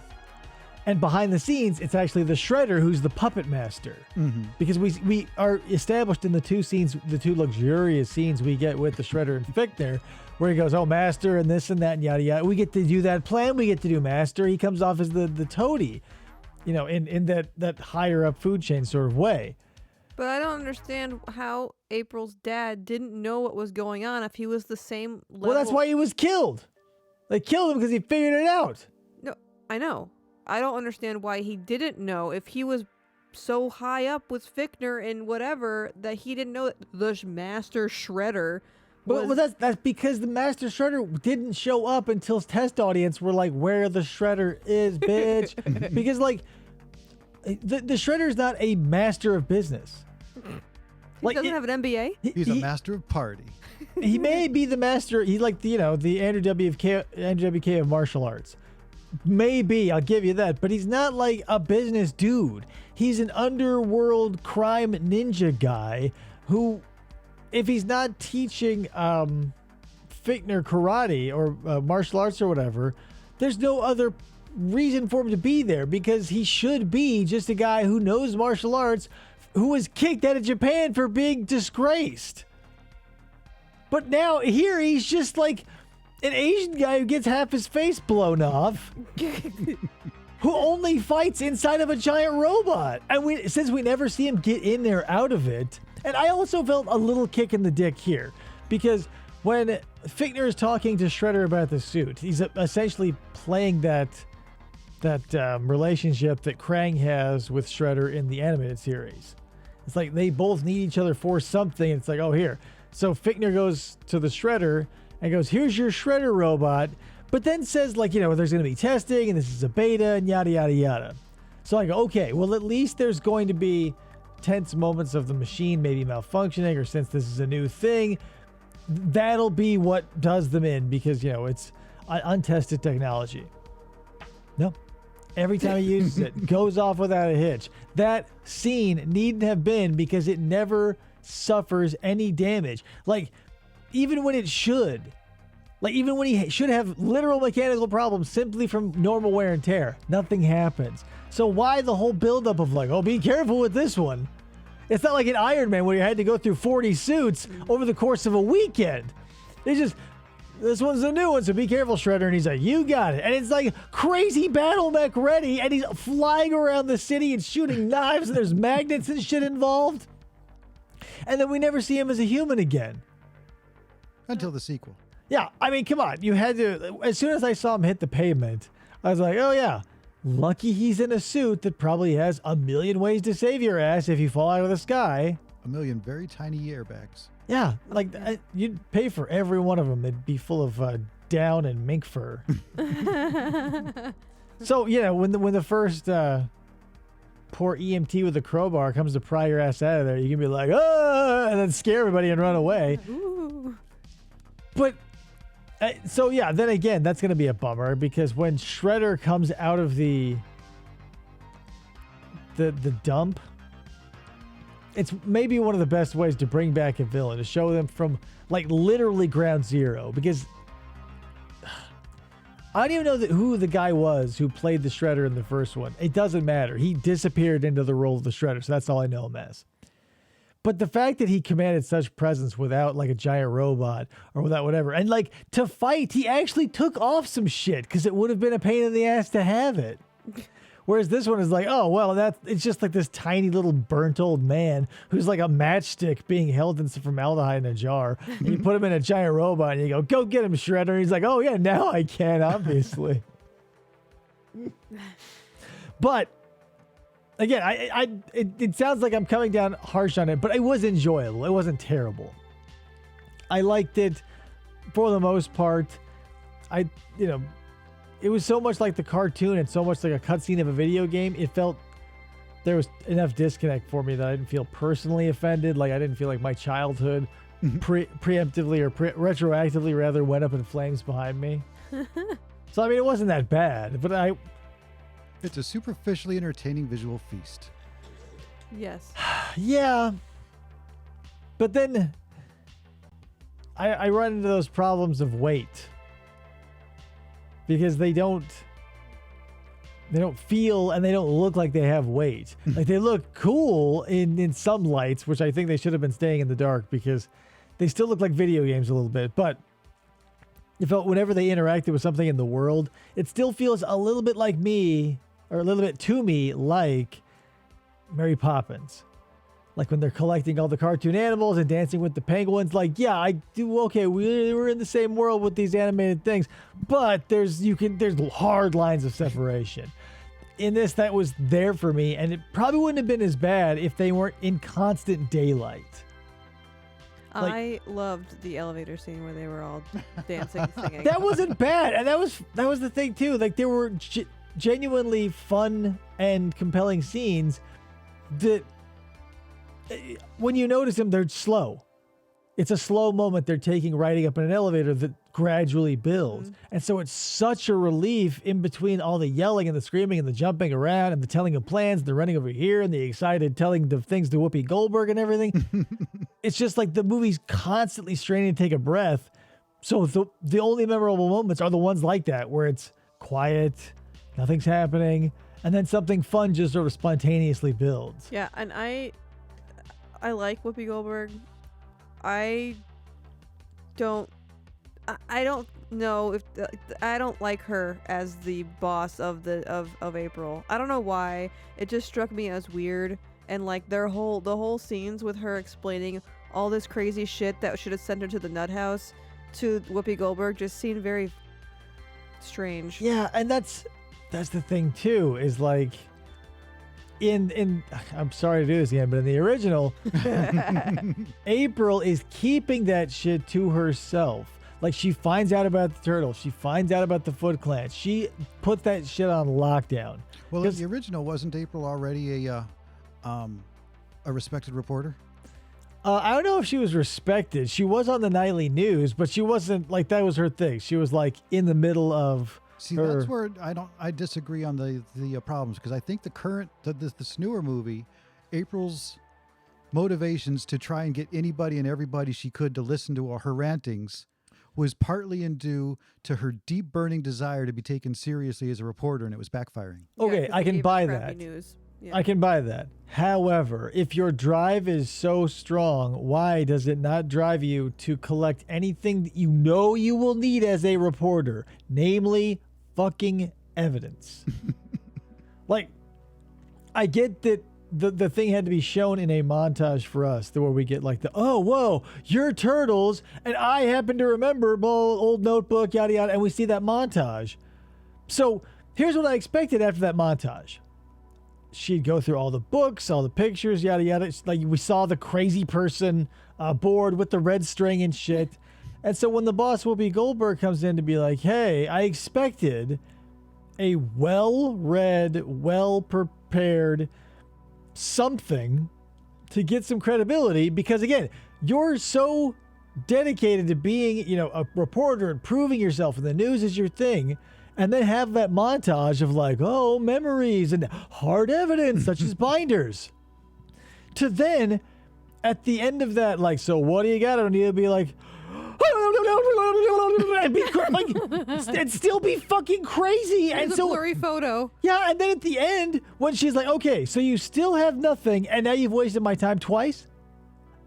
And behind the scenes, it's actually the Shredder who's the puppet master. Mm-hmm. Because we are established in the two luxurious scenes we get with the Shredder and Fichtner, where he goes, oh, master, and this and that, and yada, yada. We get to do that plan. We get to do master. He comes off as the toady, in that higher up food chain sort of way. But I don't understand how April's dad didn't know what was going on if he was the same level. Well, that's why he was killed. They killed him because he figured it out. No, I know. I don't understand why he didn't know if he was so high up with Fichtner and whatever that he didn't know that the Master Shredder was... Well, that's because the Master Shredder didn't show up until his test audience were like, where the Shredder is, bitch. Because, like, the Shredder's not a master of business. He doesn't have an MBA? He's a master of party. He may be the master. He's like, the Andrew WK of martial arts. Maybe, I'll give you that, but he's not like a business dude. He's an underworld crime ninja guy who, if he's not teaching Fichtner karate or martial arts or whatever, there's no other reason for him to be there, because he should be just a guy who knows martial arts, who was kicked out of Japan for being disgraced. But now here he's just like an Asian guy who gets half his face blown off, who only fights inside of a giant robot. And since we never see him get in there out of it, and I also felt a little kick in the dick here, because when Fichtner is talking to Shredder about the suit, he's essentially playing that relationship that Krang has with Shredder in the animated series. It's like they both need each other for something. It's like, oh, here. So Fichtner goes to the Shredder and goes, here's your Shredder robot, but then says, like, there's going to be testing and this is a beta and yada, yada, yada. So I go, okay, well, at least there's going to be tense moments of the machine maybe malfunctioning, or since this is a new thing, that'll be what does them in, because, it's untested technology. No. Every time he uses it, goes off without a hitch. That scene needn't have been, because it never suffers any damage. Like, even when it should. Like, even when he should have literal mechanical problems simply from normal wear and tear, nothing happens. So why the whole buildup of like, oh, be careful with this one? It's not like an Iron Man where you had to go through 40 suits over the course of a weekend. It's just, this one's the new one, so be careful, Shredder. And he's like, you got it. And it's like crazy battle mech ready, and he's flying around the city and shooting knives, and there's magnets and shit involved. And then we never see him as a human again. Until the sequel. Yeah, I mean, come on. You had to, as soon as I saw him hit the pavement, I was like, oh yeah, lucky he's in a suit that probably has a million ways to save your ass if you fall out of the sky. A million very tiny airbags. Yeah, like you'd pay for every one of them. It'd be full of down and mink fur. So, when the first poor EMT with the crowbar comes to pry your ass out of there, you can be like, oh, and then scare everybody and run away. Ooh. But, so yeah, then again, that's going to be a bummer, because when Shredder comes out of the dump, it's maybe one of the best ways to bring back a villain, to show them from, like, literally ground zero, because I don't even know who the guy was who played the Shredder in the first one. It doesn't matter. He disappeared into the role of the Shredder, so that's all I know him as. But the fact that he commanded such presence without like a giant robot or without whatever, and like to fight, he actually took off some shit because it would have been a pain in the ass to have it. Whereas this one is like, oh, well, it's just like this tiny little burnt old man who's like a matchstick being held in some formaldehyde in a jar. And you put him in a giant robot and you go get him, Shredder. And he's like, oh, yeah, now I can, obviously. But again, it sounds like I'm coming down harsh on it, but it was enjoyable. It wasn't terrible. I liked it for the most part. It was so much like the cartoon and so much like a cutscene of a video game. It felt there was enough disconnect for me that I didn't feel personally offended. Like I didn't feel like my childhood preemptively or retroactively rather went up in flames behind me. So I mean, it wasn't that bad, but It's a superficially entertaining visual feast. Yes. Yeah. But then I run into those problems of weight. Because they don't feel and they don't look like they have weight. Like they look cool in some lights, which I think they should have been staying in the dark because they still look like video games a little bit. But it felt whenever they interacted with something in the world, it still feels a little bit like me, or a little bit to me like Mary Poppins. Like when they're collecting all the cartoon animals and dancing with the penguins. Like, yeah, I do. Okay, we're in the same world with these animated things, but there's hard lines of separation. In this, that was there for me, and it probably wouldn't have been as bad if they weren't in constant daylight. I loved the elevator scene where they were all dancing, singing. That wasn't bad, and that was the thing too. Like there were genuinely fun and compelling scenes that. When you notice them, they're slow. It's a slow moment they're taking riding up in an elevator that gradually builds. And so it's such a relief in between all the yelling and the screaming and the jumping around and the telling of plans, the running over here and the excited telling the things to Whoopi Goldberg and everything. It's just like the movie's constantly straining to take a breath. So the only memorable moments are the ones like that where it's quiet, nothing's happening, and then something fun just sort of spontaneously builds. Yeah, and I like Whoopi Goldberg. I don't know if I don't like her as the boss of April. I don't know why. It just struck me as weird, and like the whole scenes with her explaining all this crazy shit that should have sent her to the nut house to Whoopi Goldberg just seemed very strange. Yeah, and that's the thing too, is like in I'm sorry to do this again, but in the original, April is keeping that shit to herself. Like she finds out about the turtle, she finds out about the Foot Clan. She put that shit on lockdown. Well, in the original, wasn't April already a respected reporter? I don't know if she was respected. She was on the nightly news, but she wasn't like that was her thing. She was like in the middle of. See, that's where I disagree on the problems, because I think this newer movie, April's motivations to try and get anybody and everybody she could to listen to her rantings was partly due to her deep burning desire to be taken seriously as a reporter, and it was backfiring. Okay, I can buy that. Yeah. I can buy that. However, if your drive is so strong, why does it not drive you to collect anything that you know you will need as a reporter, namely fucking evidence? Like, I get that the thing had to be shown in a montage for us, where we get like oh, whoa, you're turtles, and I happen to remember old notebook, yada, yada, and we see that montage. So here's what I expected after that montage. She'd go through all the books, all the pictures, yada, yada. Like we saw the crazy person board with the red string and shit. And so when the boss, Whoopi Goldberg, comes in to be like, hey, I expected a well-read, well-prepared something to get some credibility, because again, you're so dedicated to being, a reporter and proving yourself, and the news is your thing. And then have that montage of like, oh, memories and hard evidence, such as binders. To then, at the end of that, like, so what do you got? I don't need to be like, and still be fucking crazy. It's and a blurry photo. Yeah, and then at the end, when she's like, okay, so you still have nothing, and now you've wasted my time twice?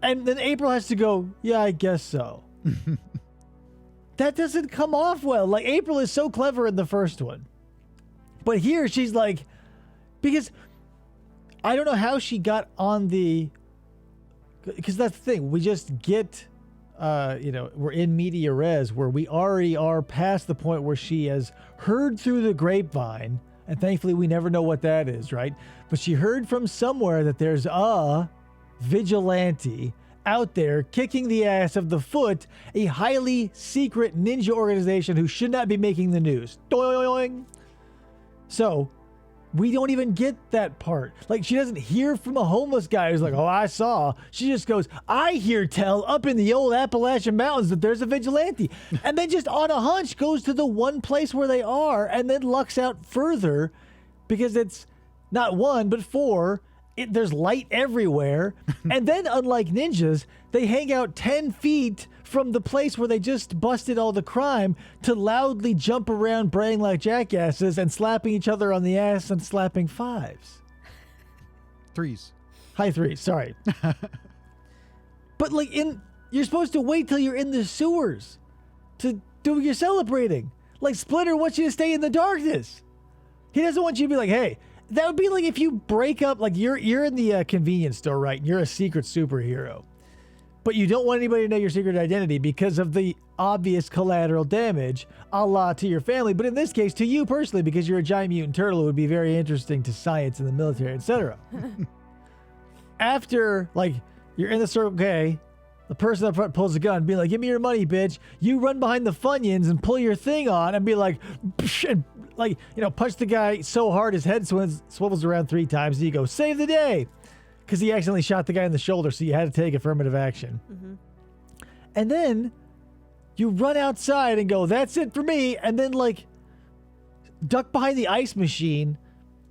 And then April has to go, yeah, I guess so. That doesn't come off well. Like, April is so clever in the first one. But here she's like, because I don't know how she got on the, because that's the thing. We just get, we're in media res where we already are past the point where she has heard through the grapevine. And thankfully we never know what that is, right? But she heard from somewhere that there's a vigilante out there kicking the ass of the Foot, a highly secret ninja organization who should not be making the news. Doing. So we don't even get that part. Like, she doesn't hear from a homeless guy who's like, oh, I saw. She just goes, I hear tell up in the old Appalachian Mountains that there's a vigilante. And then just on a hunch goes to the one place where they are and then lucks out further because it's not one, but four. There's light everywhere. And then, unlike ninjas, they hang out 10 feet from the place where they just busted all the crime to loudly jump around braying like jackasses and slapping each other on the ass and slapping fives. Threes. High threes, sorry. But like you're supposed to wait till you're in the sewers to do your celebrating. Like, Splinter wants you to stay in the darkness. He doesn't want you to be like, hey, that would be like if you break up, like you're in the convenience store, right? And you're a secret superhero, but you don't want anybody to know your secret identity because of the obvious collateral damage, a la to your family. But in this case, to you personally, because you're a giant mutant turtle, it would be very interesting to science and the military, etc. After, like, you're in the circle, okay, the person up front pulls a gun, be like, give me your money, bitch. You run behind the Funyuns and pull your thing on and be like, and like, punch the guy so hard his head swivels around 3 times and you go, save the day. Because he accidentally shot the guy in the shoulder, so you had to take affirmative action. Mm-hmm. And then you run outside and go, that's it for me. And then, like, duck behind the ice machine,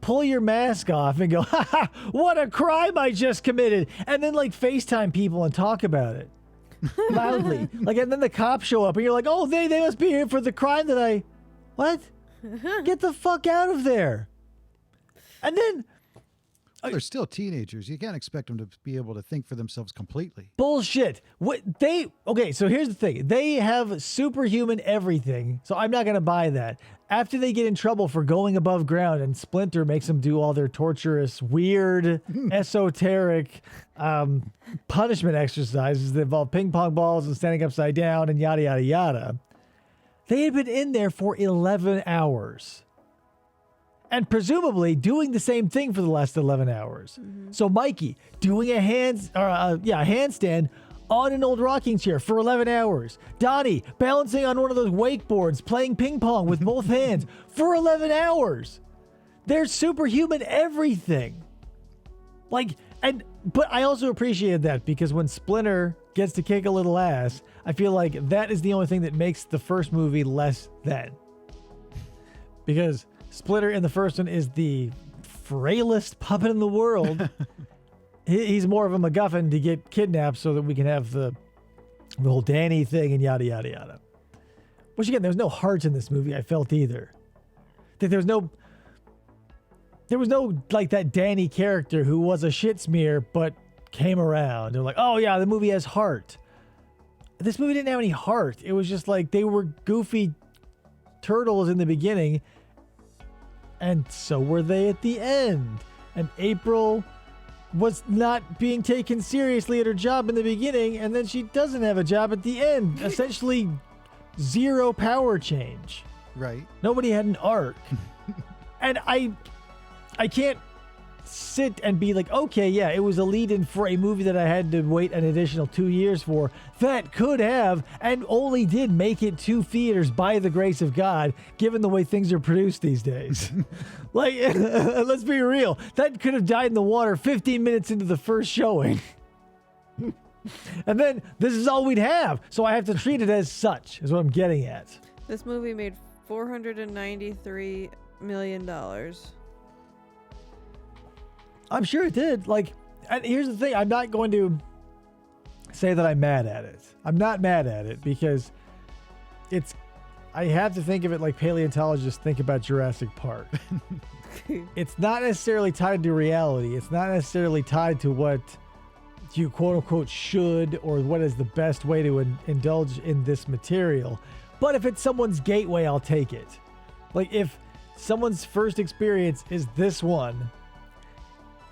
pull your mask off and go, ha ha, what a crime I just committed. And then, like, FaceTime people and talk about it loudly. Like, and then the cops show up and you're like, oh, they must be here for the crime that I, what? Get the fuck out of there. And then, well, they're still teenagers. You can't expect them to be able to think for themselves completely. Bullshit. Okay, so here's the thing. They have superhuman everything, so I'm not going to buy that. After they get in trouble for going above ground and Splinter makes them do all their torturous, weird, esoteric punishment exercises that involve ping pong balls and standing upside down and yada, yada, yada, they had been in there for 11 hours. And presumably doing the same thing for the last 11 hours. Mm-hmm. So Mikey doing a handstand on an old rocking chair for 11 hours. Donnie balancing on one of those wakeboards, playing ping pong with both hands for 11 hours. They're superhuman everything. But I also appreciated that because when Splinter gets to kick a little ass, I feel like that is the only thing that makes the first movie less than. Because Splinter in the first one is the frailest puppet in the world. He's more of a MacGuffin to get kidnapped so that we can have the whole Danny thing and yada, yada, yada. Which again, there was no heart in this movie, I felt either. That there was no like that Danny character who was a shit smear but came around. They're like, oh yeah, the movie has heart. This movie didn't have any heart. It was just like they were goofy turtles in the beginning. And so were they at the end. And April was not being taken seriously at her job in the beginning, and then she doesn't have a job at the end. Essentially, zero power change. Right. Nobody had an arc. And I can't sit and be like, okay, yeah, it was a lead-in for a movie that I had to wait an additional 2 years for. That could have and only did make it to theaters by the grace of God, given the way things are produced these days. Like, let's be real. That could have died in the water 15 minutes into the first showing. And then this is all we'd have. So I have to treat it as such, is what I'm getting at. This movie made $493 million. I'm sure it did. Like, and here's the thing. I'm not going to say that I'm mad at it. I'm not mad at it because I have to think of it like paleontologists think about Jurassic Park. It's not necessarily tied to reality. It's not necessarily tied to what you quote unquote should, or what is the best way to indulge in this material. But if it's someone's gateway, I'll take it. Like if someone's first experience is this one,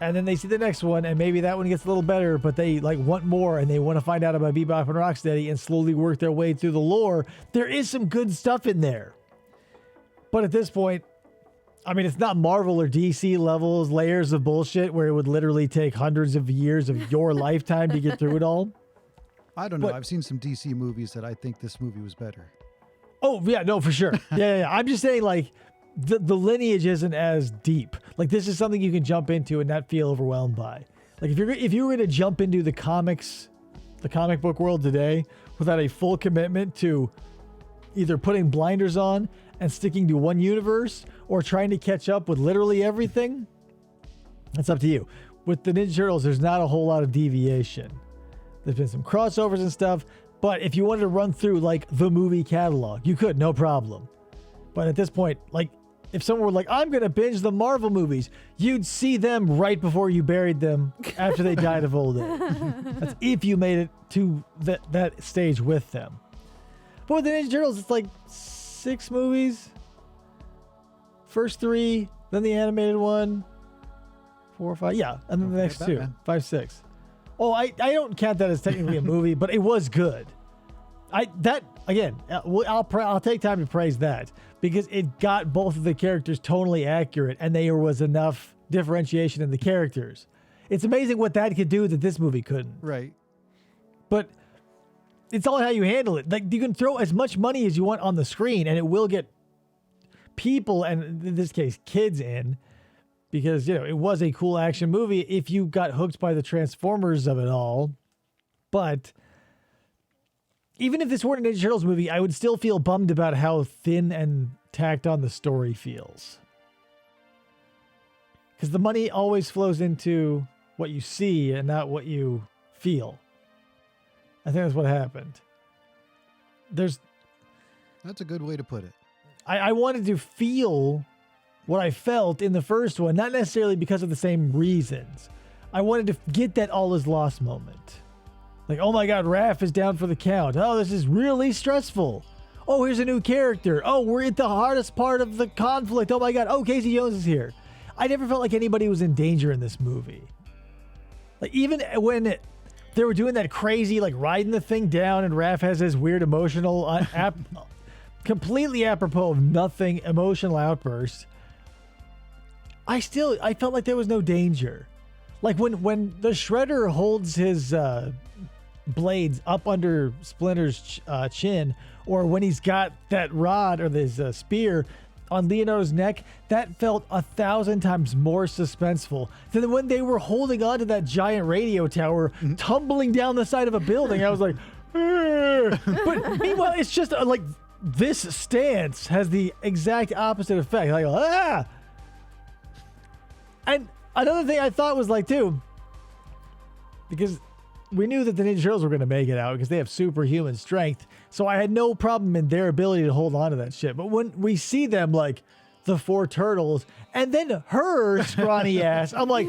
and then they see the next one, and maybe that one gets a little better, but they like want more, and they want to find out about Bebop and Rocksteady and slowly work their way through the lore. There is some good stuff in there. But at this point, I mean, it's not Marvel or DC levels, layers of bullshit where it would literally take hundreds of years of your lifetime to get through it all. I don't know. But- I've seen some DC movies that I think this movie was better. Oh, yeah, no, for sure. Yeah. I'm just saying, like, the lineage isn't as deep. Like, this is something you can jump into and not feel overwhelmed by. Like, if you were going to jump into the comic book world today without a full commitment to either putting blinders on and sticking to one universe or trying to catch up with literally everything, that's up to you. With the Ninja Turtles, there's not a whole lot of deviation. There's been some crossovers and stuff, but if you wanted to run through like the movie catalog, you could, no problem. But at this point, like if someone were like, I'm going to binge the Marvel movies, you'd see them right before you buried them after they died of old age. That's if you made it to that stage with them. But with the Ninja Turtles, it's like 6 movies. First 3, then the animated one. 4 or 5. Yeah, and then the next 2. Batman. 5, 6. Oh, I don't count that as technically a movie, but it was good. I'll take time to praise that because it got both of the characters tonally accurate, and there was enough differentiation in the characters. It's amazing what that could do that this movie couldn't. Right. But it's all how you handle it. Like you can throw as much money as you want on the screen, and it will get people, and in this case, kids in. Because, it was a cool action movie if you got hooked by the Transformers of it all. But even if this weren't a Ninja Turtles movie, I would still feel bummed about how thin and tacked on the story feels. Because the money always flows into what you see and not what you feel. I think that's what happened. That's a good way to put it. I wanted to feel what I felt in the first one, not necessarily because of the same reasons. I wanted to get that all is lost moment. Like, oh my God, Raph is down for the count. Oh, this is really stressful. Oh, here's a new character. Oh, we're at the hardest part of the conflict. Oh my God. Oh, Casey Jones is here. I never felt like anybody was in danger in this movie. Like, even when they were doing that crazy, like, riding the thing down and Raph has this weird emotional, completely apropos of nothing, emotional outburst. I felt like there was no danger. Like when the Shredder holds his blades up under Splinter's chin, or when he's got that rod or this spear on Leonardo's neck, that felt 1,000 times more suspenseful than when they were holding onto that giant radio tower, tumbling down the side of a building. I was like, but meanwhile, it's just like this stance has the exact opposite effect. Like, ah! And another thing I thought was like, too, because we knew that the Ninja Turtles were going to make it out because they have superhuman strength. So I had no problem in their ability to hold on to that shit. But when we see them, like, the 4 turtles, and then her scrawny ass, I'm like,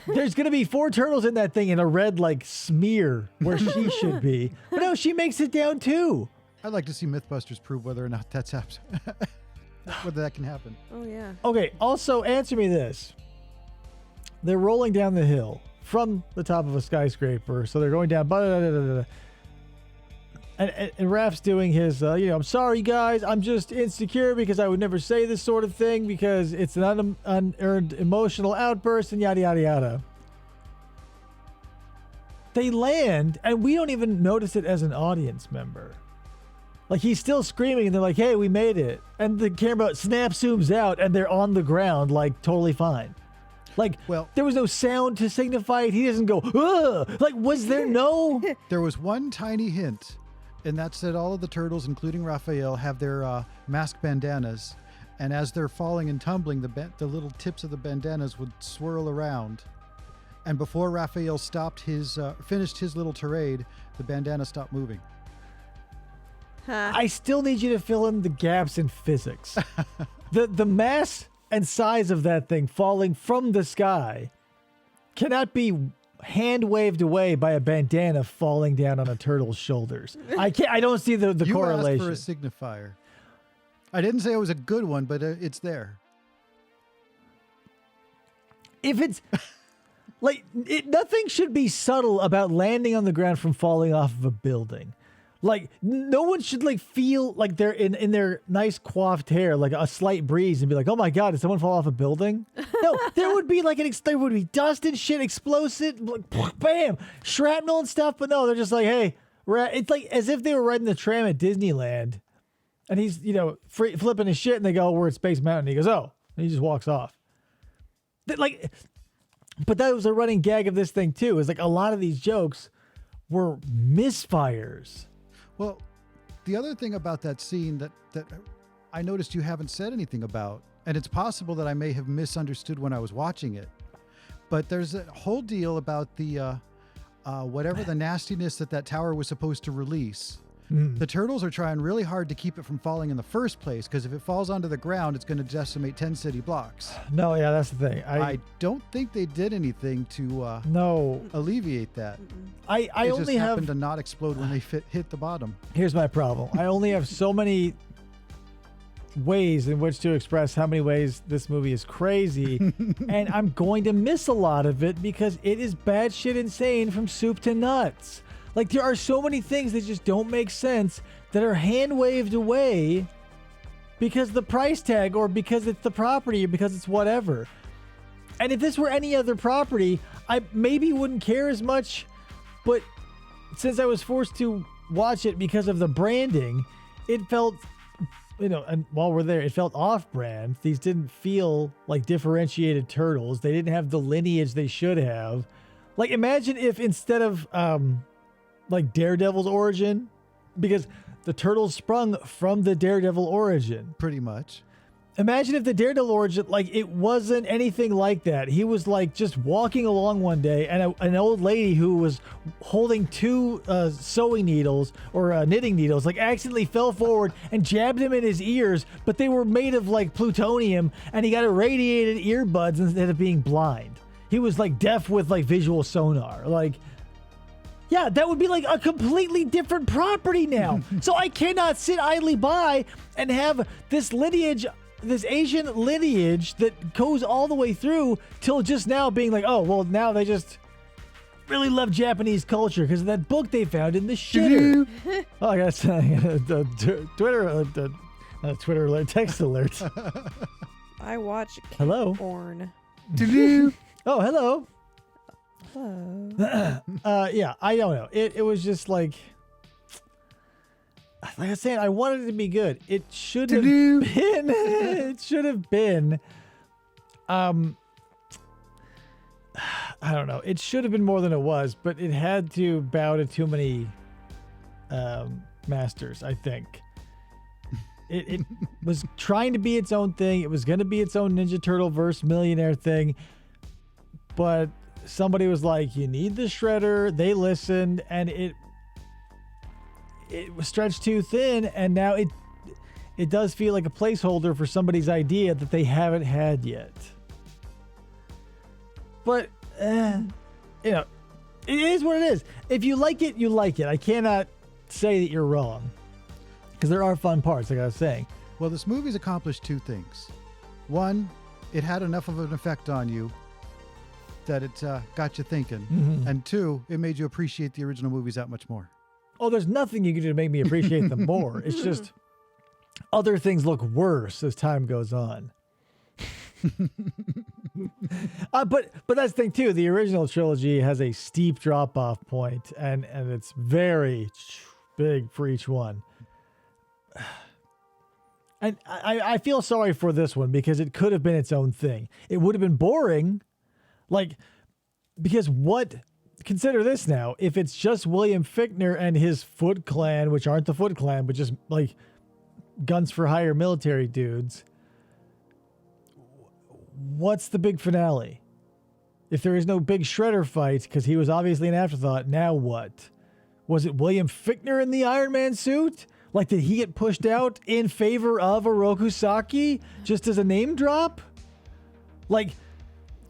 there's going to be 4 turtles in that thing in a red, like, smear where she should be. But no, she makes it down, too. I'd like to see Mythbusters prove whether or not that's happened. Whether that can happen. Oh, yeah. Okay, also answer me this. They're rolling down the hill from the top of a skyscraper, so they're going down. And Raph's doing his, I'm sorry, guys. I'm just insecure because I would never say this sort of thing because it's an unearned emotional outburst and yada, yada, yada. They land, and we don't even notice it as an audience member. Like, he's still screaming, and they're like, hey, we made it. And the camera snap zooms out, and they're on the ground, like, totally fine. Like, well, there was no sound to signify it. He doesn't go, ugh! Like, was there no... There was one tiny hint, and that's that all of the turtles, including Raphael, have their mask bandanas. And as they're falling and tumbling, the little tips of the bandanas would swirl around. And before Raphael finished his little tirade, the bandana stopped moving. I still need you to fill in the gaps in physics. The mass and size of that thing falling from the sky cannot be hand waved away by a bandana falling down on a turtle's shoulders. I don't see the You correlation. asked for a signifier. I didn't say it was a good one, but it's there. If it's like nothing should be subtle about landing on the ground from falling off of a building. Like no one should like feel like they're in their nice coiffed hair, like a slight breeze, and be like, "Oh my god, did someone fall off a building?" No, there would be like there would be dust and shit, explosive, like, bam, shrapnel and stuff. But no, they're just like, "Hey, it's like as if they were riding the tram at Disneyland, and he's flipping his shit, and they go, "We're at Space Mountain." He goes, "Oh," and he just walks off. Like, but that was a running gag of this thing too. Is like a lot of these jokes were misfires. Well, the other thing about that scene that I noticed you haven't said anything about, and it's possible that I may have misunderstood when I was watching it, but there's a whole deal about the whatever the nastiness that tower was supposed to release. The turtles are trying really hard to keep it from falling in the first place, because if it falls onto the ground, it's going to decimate 10 city blocks. No, yeah, that's the thing. I don't think they did anything to alleviate that. I It only just have. happened to not explode when they hit the bottom. Here's my problem. I only have so many ways in which to express how many ways this movie is crazy, and I'm going to miss a lot of it because it is batshit insane from soup to nuts. Like, there are so many things that just don't make sense that are hand waved away because the price tag, or because it's the property, or because it's whatever. And if this were any other property, I maybe wouldn't care as much, but since I was forced to watch it because of the branding, it felt, and while we're there, it felt off-brand. These didn't feel like differentiated turtles. They didn't have the lineage they should have. Like, imagine if instead of like Daredevil's origin, because the turtles sprung from the Daredevil origin. Pretty much. Imagine if the Daredevil origin, like, it wasn't anything like that. He was like just walking along one day, and an old lady who was holding two sewing needles or knitting needles, like, accidentally fell forward and jabbed him in his ears, but they were made of like plutonium, and he got irradiated earbuds instead of being blind. He was like deaf with like visual sonar. Like, yeah, that would be like a completely different property now. So I cannot sit idly by and have this lineage, this Asian lineage that goes all the way through till just now being like, oh, well, now they just really love Japanese culture because of that book they found in the shitter. Oh, I got Twitter alert, text alert. I watch Hello. porn. Oh, hello. Hello. Yeah, I don't know. It was just like I said, I wanted it to be good. It should have been. It should have been. I don't know. It should have been more than it was, but it had to bow to too many masters, I think. It was trying to be its own thing. It was going to be its own Ninja Turtle verse millionaire thing, but somebody was like, you need the shredder. They listened, and it was stretched too thin, and now it does feel like a placeholder for somebody's idea that they haven't had yet. But it is what it is. If you like it, you like it. I cannot say that you're wrong, because there are fun parts, like I was saying. Well, this movie's accomplished two things. One, it had enough of an effect on you that it got you thinking. Mm-hmm. And two, it made you appreciate the original movies that much more. Oh, there's nothing you can do to make me appreciate them more. It's just other things look worse as time goes on. But that's the thing too. The original trilogy has a steep drop-off point, and it's very big for each one. And I feel sorry for this one because it could have been its own thing. It would have been boring. Like, because consider this now, if it's just William Fichtner and his Foot Clan, which aren't the Foot Clan, but just like guns for hire military dudes, what's the big finale? If there is no big Shredder fight, because he was obviously an afterthought, now what? Was it William Fichtner in the Iron Man suit? Like, did he get pushed out in favor of Oroku Saki just as a name drop? Like,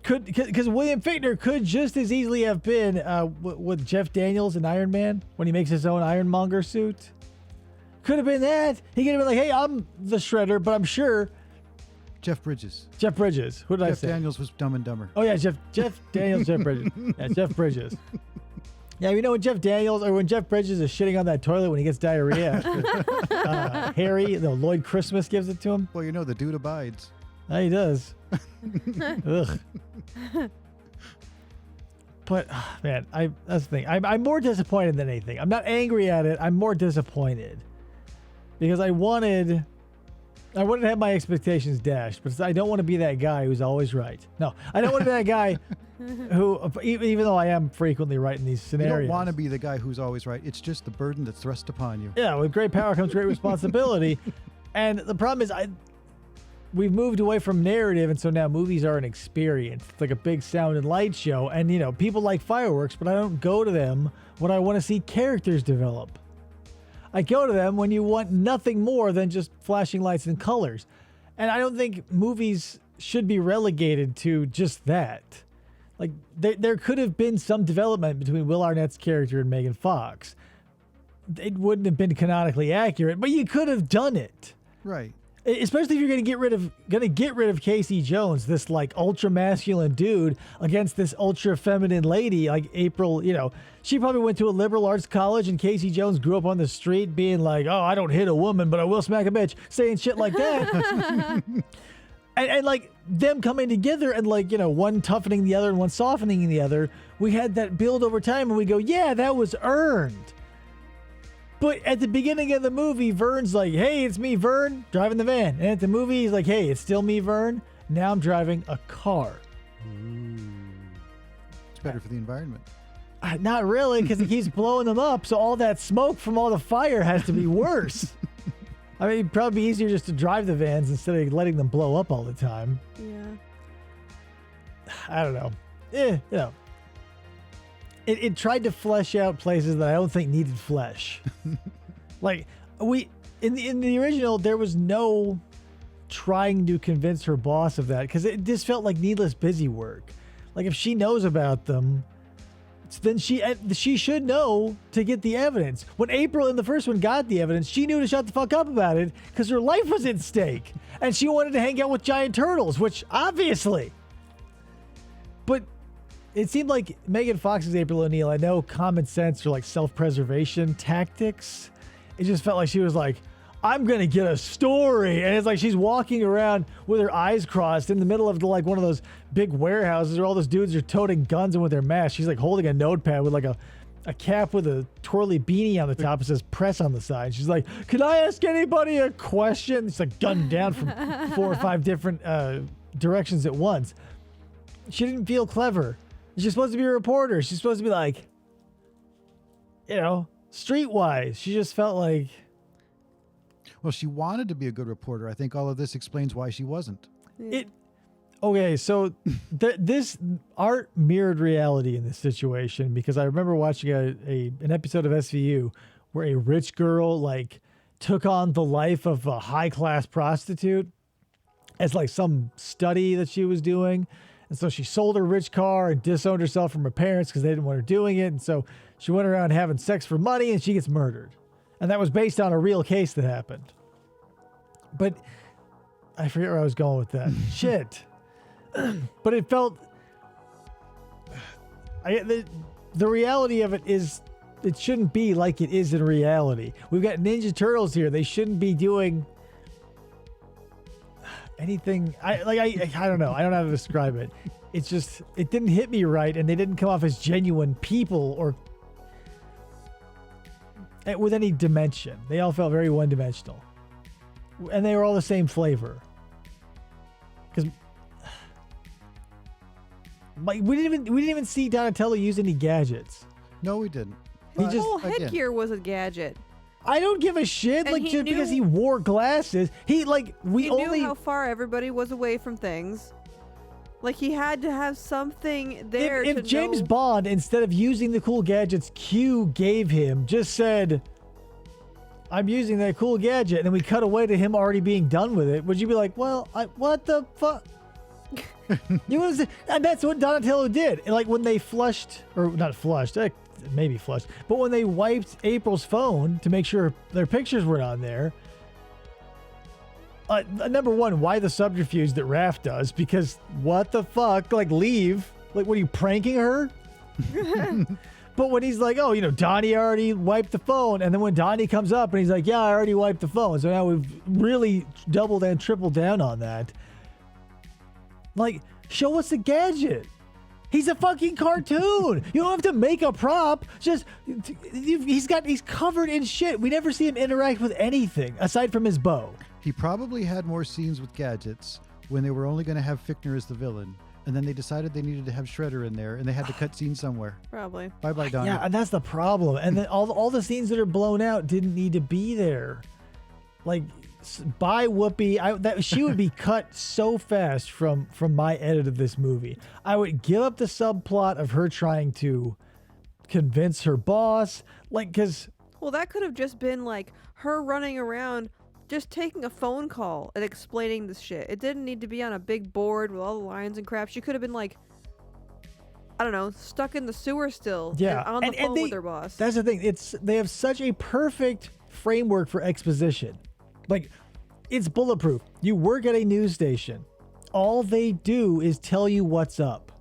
because William Fichtner could just as easily have been with Jeff Daniels in Iron Man when he makes his own Ironmonger suit. Could have been that. He could have been like, hey, I'm the Shredder, but I'm sure. Jeff Bridges. Jeff Bridges. Who did I say? Jeff Daniels was Dumb and Dumber. Oh, yeah, Jeff Daniels, Jeff Bridges. Yeah, Jeff Bridges. Yeah, you know when Jeff Bridges is shitting on that toilet when he gets diarrhea after Harry, Lloyd Christmas gives it to him? Well, the dude abides. Yeah, he does. Ugh. But man, that's the thing. I'm more disappointed than anything. I'm not angry at it. I'm more disappointed because I wanted to have my expectations dashed, but I don't want to be that guy who's always right. No, I don't want to be that guy who, even though I am frequently right in these scenarios. You don't want to be the guy who's always right. It's just the burden that's thrust upon you. Yeah, with great power comes great responsibility. And the problem is we've moved away from narrative, and so now movies are an experience. It's like a big sound and light show, and people like fireworks, but I don't go to them when I want to see characters develop. I go to them when you want nothing more than just flashing lights and colors. And I don't think movies should be relegated to just that. Like, there could have been some development between Will Arnett's character and Megan Fox. It wouldn't have been canonically accurate, but you could have done it. Right. Especially if you're going to get rid of Casey Jones, this like ultra masculine dude, against this ultra feminine lady like April. She probably went to a liberal arts college, and Casey Jones grew up on the street being like, "Oh, I don't hit a woman, but I will smack a bitch," saying shit like that. and like them coming together and one toughening the other and one softening the other. We had that build over time, and we go, "Yeah, that was earned." But at the beginning of the movie, Vern's like, "Hey, it's me, Vern, driving the van." And at the movie, he's like, "Hey, it's still me, Vern. Now I'm driving a car." It's better for the environment. Not really, because he keeps blowing them up, so all that smoke from all the fire has to be worse. I mean, it'd probably be easier just to drive the vans instead of letting them blow up all the time. Yeah. I don't know. It tried to flesh out places that I don't think needed flesh. Like in the original, there was no trying to convince her boss of that because it just felt like needless busy work. Like if she knows about them, then she should know to get the evidence. When April in the first one got the evidence, she knew to shut the fuck up about it because her life was at stake and she wanted to hang out with giant turtles, which obviously. But it seemed like Megan Fox's April O'Neil, I know common sense or like self-preservation tactics. It just felt like she was like, "I'm going to get a story." And it's like she's walking around with her eyes crossed in the middle of one of those big warehouses where all those dudes are toting guns and with their masks. She's like holding a notepad with like a cap with a twirly beanie on the top. It says press on the side. She's like, "Can I ask anybody a question?" It's like gunned down from 4 or 5 different directions at once. She didn't feel clever. She's supposed to be a reporter. She's supposed to be like, streetwise. She just felt like. Well, she wanted to be a good reporter. I think all of this explains why she wasn't. Okay, so this art mirrored reality in this situation because I remember watching an episode of SVU where a rich girl took on the life of a high-class prostitute as some study that she was doing. And so she sold her rich car and disowned herself from her parents because they didn't want her doing it. And so she went around having sex for money and she gets murdered. And that was based on a real case that happened. But I forget where I was going with that. Shit. But it felt... The reality of it is it shouldn't be like it is in reality. We've got Ninja Turtles here. They shouldn't be doing... anything. I don't know. I don't know how to describe it. It's just, it didn't hit me right, and they didn't come off as genuine people or with any dimension. They all felt very one-dimensional, and they were all the same flavor. Because we didn't even see Donatello use any gadgets. No, we didn't. He just whole headgear was a gadget. I don't give a shit. And Just because he wore glasses, he knew how far everybody was away from things. He had to have something there. If James Bond, instead of using the cool gadgets Q gave him, just said, "I'm using that cool gadget," and then we cut away to him already being done with it, would you be like, "Well, what the fuck?" You know, and that's what Donatello did. And like when they flushed, or not flushed, maybe flushed, but when they wiped April's phone to make sure their pictures weren't on there. Number one, why the subterfuge that Raph does? Because what the fuck? Like, leave. Like, what are you, pranking her? But when he's like, oh, you know, Donnie already wiped the phone. And then when Donnie comes up and he's like, yeah, I already wiped the phone. So now we've really doubled and tripled down on that. Like, show us a gadget. He's a fucking cartoon. You don't have to make a prop. Just, he's covered in shit. We never see him interact with anything aside from his bow. He probably had more scenes with gadgets when they were only going to have Fichtner as the villain. And then they decided they needed to have Shredder in there, and they had to cut scenes somewhere. Probably. Bye-bye, Donnie. Yeah, and that's the problem. And then all the scenes that are blown out didn't need to be there. Like, by Whoopi, she would be cut so fast from my edit of this movie. I would give up the subplot of her trying to convince her boss, like, because... Well, that could have just been, like, her running around just taking a phone call and explaining this shit. It didn't need to be on a big board with all the lines and crap. She could have been like, I don't know, stuck in the sewer still. Yeah, and on the phone with her boss. That's the thing. They have such a perfect framework for exposition. Like, it's bulletproof. You work at a news station. All they do is tell you what's up.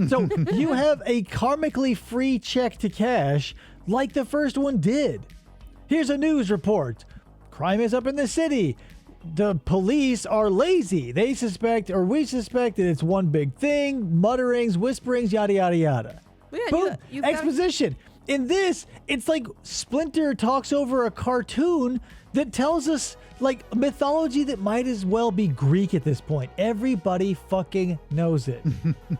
So you have a karmically free check to cash like the first one did. Here's a news report. Crime is up in the city. The police are lazy. We suspect that it's one big thing, mutterings, whisperings, yada, yada, yada. Well, yeah, Boom. you Exposition. In this, it's like Splinter talks over a cartoon that tells us like mythology that might as well be Greek at this point. Everybody fucking knows it.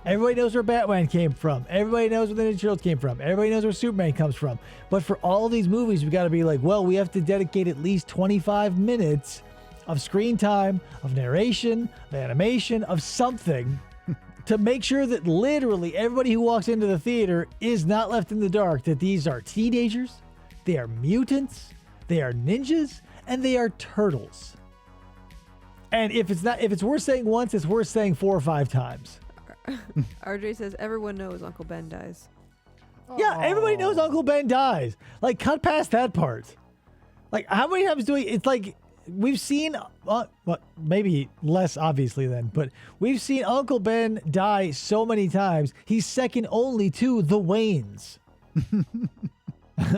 Everybody knows where Batman came from. Everybody knows where the Ninja Turtles came from. Everybody knows where Superman comes from. But for all of these movies, we got to be like, well, we have to dedicate at least 25 minutes of screen time, of narration, of animation, of something to make sure that literally everybody who walks into the theater is not left in the dark, that these are teenagers, they are mutants, they are ninjas, and they are turtles. And if it's worth saying once, it's worth saying 4 or 5 times. RJ says everyone knows Uncle Ben dies. Yeah, everybody knows Uncle Ben dies. Like, cut past that part. Like, how many times do we... It's like, we've seen... well, maybe less, obviously, then. But we've seen Uncle Ben die so many times, he's second only to the Waynes.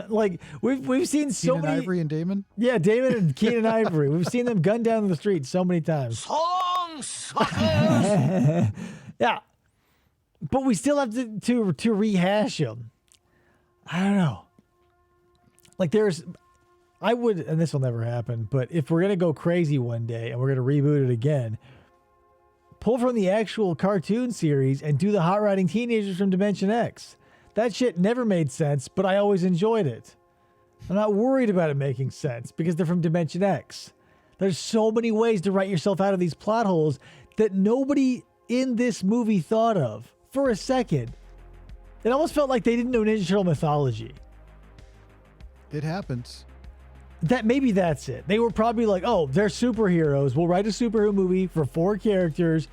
Like, we've seen so Keenan many... Ivory and Damon? Yeah, Damon and Keenan Ivory. We've seen them gunned down the street so many times. Song suckers! Yeah. But we still have to rehash them. I don't know. Like, I would, and this will never happen, but if we're going to go crazy one day and we're going to reboot it again, pull from the actual cartoon series and do the Hot Rodding Teenagers from Dimension X. That shit never made sense, but I always enjoyed it. I'm not worried about it making sense because they're from Dimension X. There's so many ways to write yourself out of these plot holes that nobody in this movie thought of for a second. It almost felt like they didn't know Ninja Turtle mythology. It happens. Maybe that's it. They were probably like, oh, they're superheroes. We'll write a superhero movie for 4 characters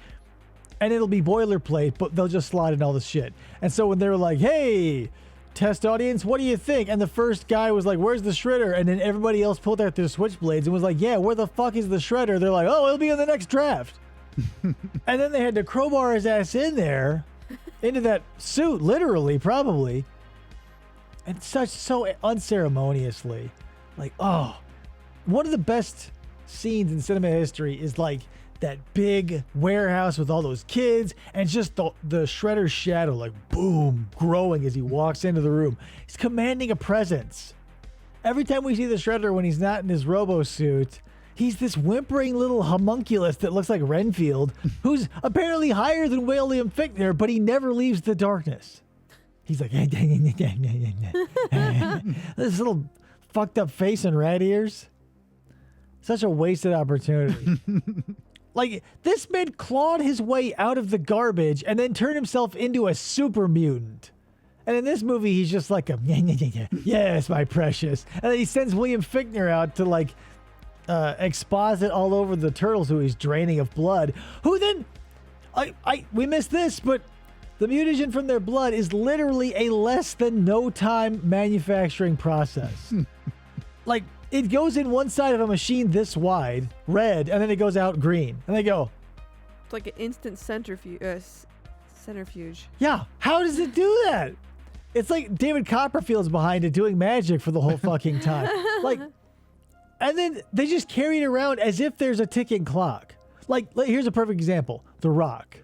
and it'll be boilerplate, but they'll just slide in all this shit. And so when they were like, hey, test audience, what do you think? And the first guy was like, where's the Shredder? And then everybody else pulled out their switchblades and was like, yeah, where the fuck is the Shredder? They're like, oh, it'll be in the next draft. And then they had to crowbar his ass in there, into that suit, literally, probably. And so unceremoniously. Like, oh, one of the best scenes in cinema history is like that big warehouse with all those kids and just the Shredder's shadow, like, boom, growing as he walks into the room. He's commanding a presence. Every time we see the Shredder when he's not in his robo suit, he's this whimpering little homunculus that looks like Renfield, who's apparently higher than William Fichtner, but he never leaves the darkness. He's like, this little fucked up face and rat ears. Such a wasted opportunity. Like, this man clawed his way out of the garbage and then turned himself into a super mutant. And in this movie, he's just like yes, my precious. And then he sends William Fichtner out to, like, exposit all over the turtles who he's draining of blood. Who then, we missed this, but the mutagen from their blood is literally a less than no time manufacturing process. Like, it goes in one side of a machine this wide, red, and then it goes out green. And they go, It's like an instant centrifuge. yeah, how does it do that? It's like David Copperfield's behind it doing magic for the whole fucking time. Like, and then they just carry it around as if there's a ticking clock. Like, here's a perfect example. The Rock.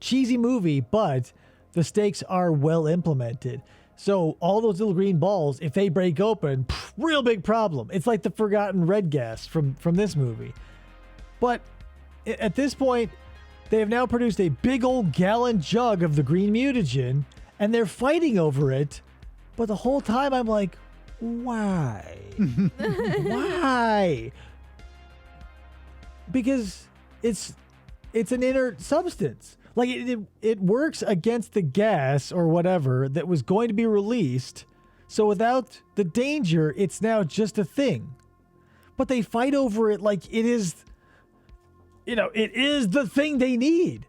Cheesy movie, but the stakes are well implemented. So all those little green balls, if they break open, real big problem. It's like the forgotten red gas from this movie. But at this point, they have now produced a big old gallon jug of the green mutagen, and they're fighting over it. But the whole time I'm like, why? Why? Because it's an inert substance. Like, it works against the gas or whatever that was going to be released. So without the danger, it's now just a thing. But they fight over it like it is, it is the thing they need.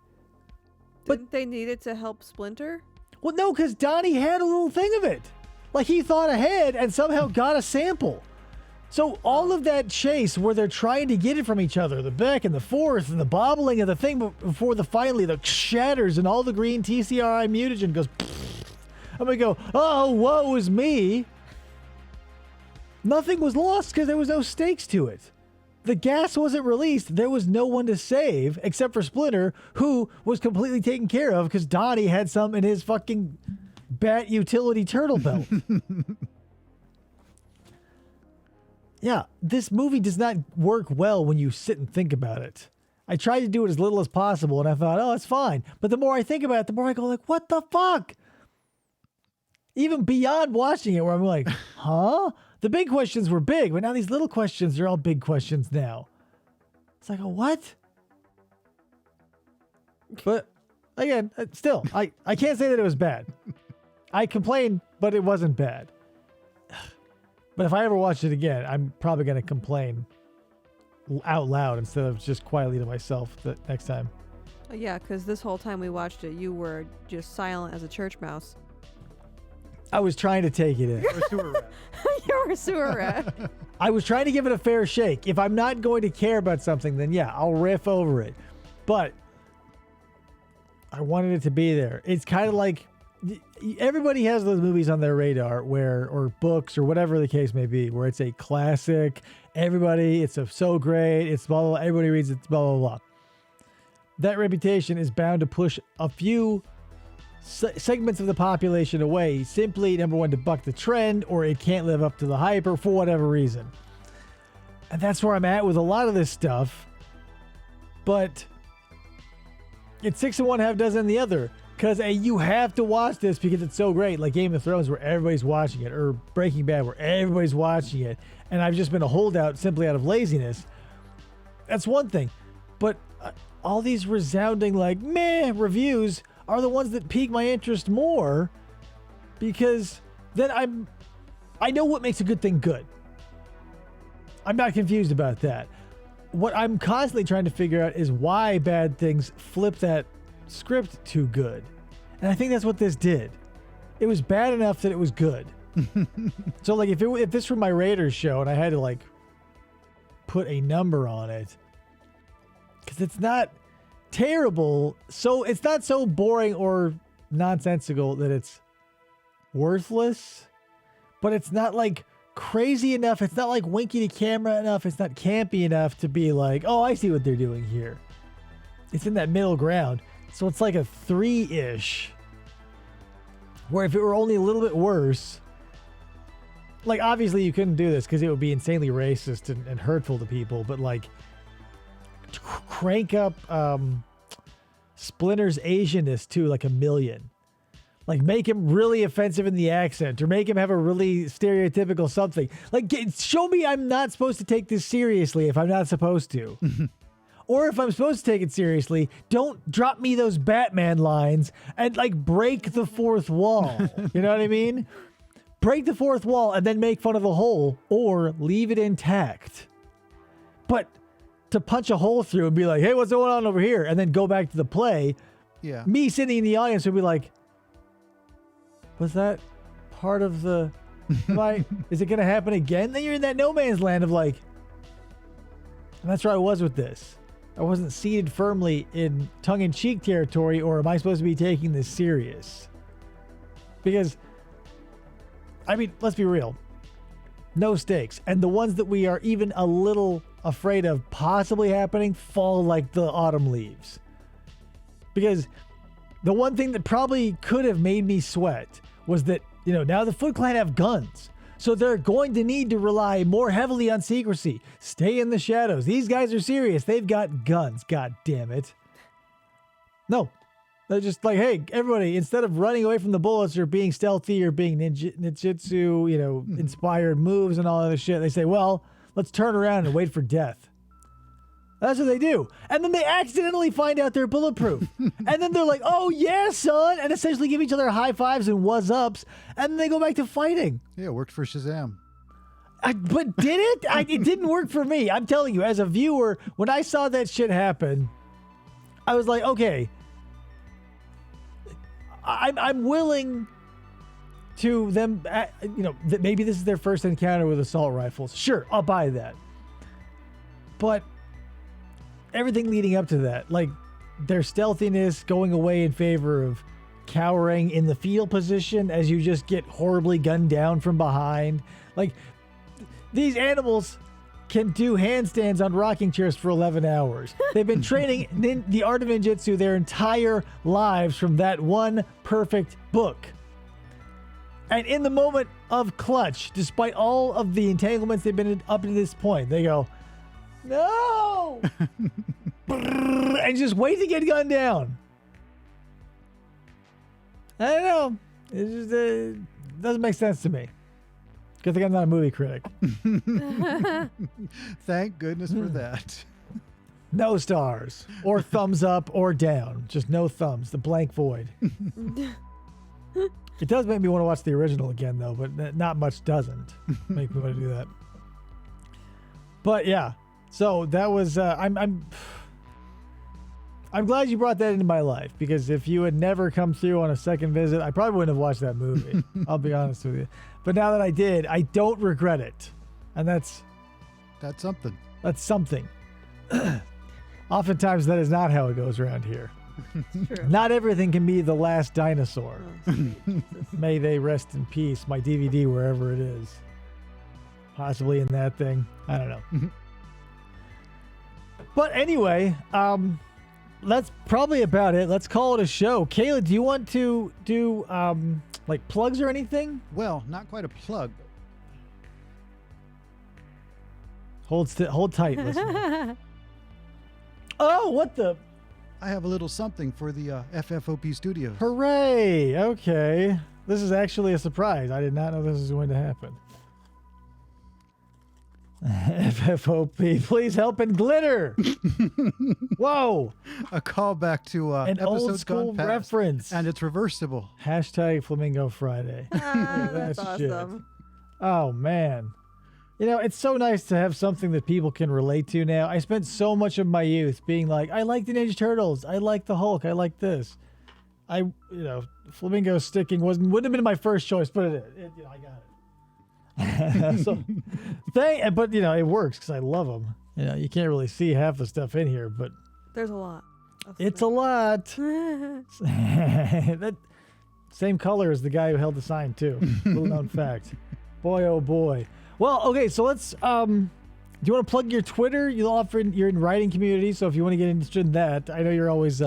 Didn't they need it to help Splinter? Well, no, because Donnie had a little thing of it. Like, he thought ahead and somehow got a sample. So all of that chase where they're trying to get it from each other, the back and the forth and the bobbling of the thing before finally the shatters and all the green TCRI mutagen goes, I'm going to go, oh, woe is me. Nothing was lost because there was no stakes to it. The gas wasn't released. There was no one to save except for Splinter, who was completely taken care of because Donnie had some in his fucking bat utility turtle belt. Yeah, this movie does not work well when you sit and think about it. I tried to do it as little as possible, and I thought, oh, it's fine. But the more I think about it, the more I go like, what the fuck? Even beyond watching it, where I'm like, huh? The big questions were big, but now these little questions are all big questions now. It's like, oh, what? But again, still, I can't say that it was bad. I complained, but it wasn't bad. But if I ever watch it again, I'm probably going to complain out loud instead of just quietly to myself the next time. Yeah, because this whole time we watched it, you were just silent as a church mouse. I was trying to take it in. You were a sewer rat. I was trying to give it a fair shake. If I'm not going to care about something, then yeah, I'll riff over it. But I wanted it to be there. It's kind of like everybody has those movies on their radar or books or whatever the case may be, where it's a classic. It's so great. It's blah, blah, blah. Everybody reads it, blah, blah, blah. That reputation is bound to push a few segments of the population away, simply, number one, to buck the trend, or it can't live up to the hype, or for whatever reason. And that's where I'm at with a lot of this stuff. But it's 6 of one, half dozen the other. Because you have to watch this because it's so great. Like Game of Thrones, where everybody's watching it, or Breaking Bad, where everybody's watching it. And I've just been a holdout simply out of laziness. That's one thing. But all these resounding, like, meh reviews are the ones that pique my interest more, because then I know what makes a good thing good. I'm not confused about that. What I'm constantly trying to figure out is why bad things flip that script too good. And I think that's what this did. It was bad enough that it was good. So like if this were my Raiders show and I had to like put a number on it, because it's not terrible, so it's not so boring or nonsensical that it's worthless, but it's not like crazy enough, it's not like winky to camera enough, it's not campy enough to be like, oh, I see what they're doing here. It's in that middle ground. So it's like a 3-ish, where if it were only a little bit worse, like obviously you couldn't do this because it would be insanely racist and hurtful to people, but like crank up Splinter's Asianness to like 1,000,000. Like make him really offensive in the accent, or make him have a really stereotypical something. Like show me I'm not supposed to take this seriously if I'm not supposed to. Or if I'm supposed to take it seriously, don't drop me those Batman lines and like break the fourth wall. You know what I mean? Break the fourth wall and then make fun of the whole, or leave it intact. But to punch a hole through and be like, hey, what's going on over here? And then go back to the play. Yeah. Me sitting in the audience would be like, was that part of the... is it going to happen again? Then you're in that no man's land of like... And that's where I was with this. I wasn't seated firmly in tongue-in-cheek territory, or am I supposed to be taking this serious? Because, I mean, let's be real. No stakes. And the ones that we are even a little afraid of possibly happening fall like the autumn leaves. Because the one thing that probably could have made me sweat was that, you know, now the Foot Clan have guns. So they're going to need to rely more heavily on secrecy. Stay in the shadows. These guys are serious. They've got guns. God damn it. No. They're just like, hey, everybody, instead of running away from the bullets or being stealthy or being ninjutsu, you know, inspired moves and all other shit, they say, well, let's turn around and wait for death. That's what they do. And then they accidentally find out they're bulletproof. And then they're like, oh, yeah, son. And essentially give each other high fives and what's-ups. And then they go back to fighting. Yeah, it worked for Shazam. But did it? It didn't work for me. I'm telling you, as a viewer, when I saw that shit happen, I was like, okay, I'm willing to them, you know, that maybe this is their first encounter with assault rifles. Sure, I'll buy that. But everything leading up to that, like their stealthiness going away in favor of cowering in the fetal position as you just get horribly gunned down from behind. Like, these animals can do handstands on rocking chairs for 11 hours. They've been training the art of ninjutsu their entire lives from that one perfect book. And in the moment of clutch, despite all of the entanglements they've been in up to this point, they go, no! And just wait to get gunned down. I don't know. It just doesn't make sense to me. Good thing I'm not a movie critic. Thank goodness for that. No stars. Or thumbs up or down. Just no thumbs. The blank void. It does make me want to watch the original again, though, but not much doesn't make me want to do that. But yeah. So that was I'm glad you brought that into my life, because if you had never come through on a second visit, I probably wouldn't have watched that movie. I'll be honest with you. But now that I did, I don't regret it. And that's something. That's something. Oftentimes that is not how it goes around here. True. Not everything can be the last dinosaur. Oh, sweet Jesus. May they rest in peace. My DVD, wherever it is. Possibly in that thing. I don't know. But anyway, that's probably about it. Let's call it a show. Kayla, do you want to do like plugs or anything? Well, not quite a plug. Hold tight, listener. Oh, what the? I have a little something for the FFOP studios. Hooray! Okay. This is actually a surprise. I did not know this was going to happen. FFOP, please help in glitter. Whoa. A callback to an episodes old school gone past, reference. and it's reversible. Hashtag Flamingo Friday. That's shit. awesome. Oh, man. You know, it's so nice to have something that people can relate to now. I spent so much of my youth being like, I like the Ninja Turtles. I like the Hulk. I like this. Flamingo sticking wouldn't have been my first choice, but I got it. So, but it works because I love them. You can't really see half the stuff in here, but There's a lot. it's a lot. That same color as the guy who held the sign too. Little known fact. Boy, oh boy. Well, okay, so let's. Do you want to plug your Twitter? You're in writing community, so if you want to get interested in that, I know you're always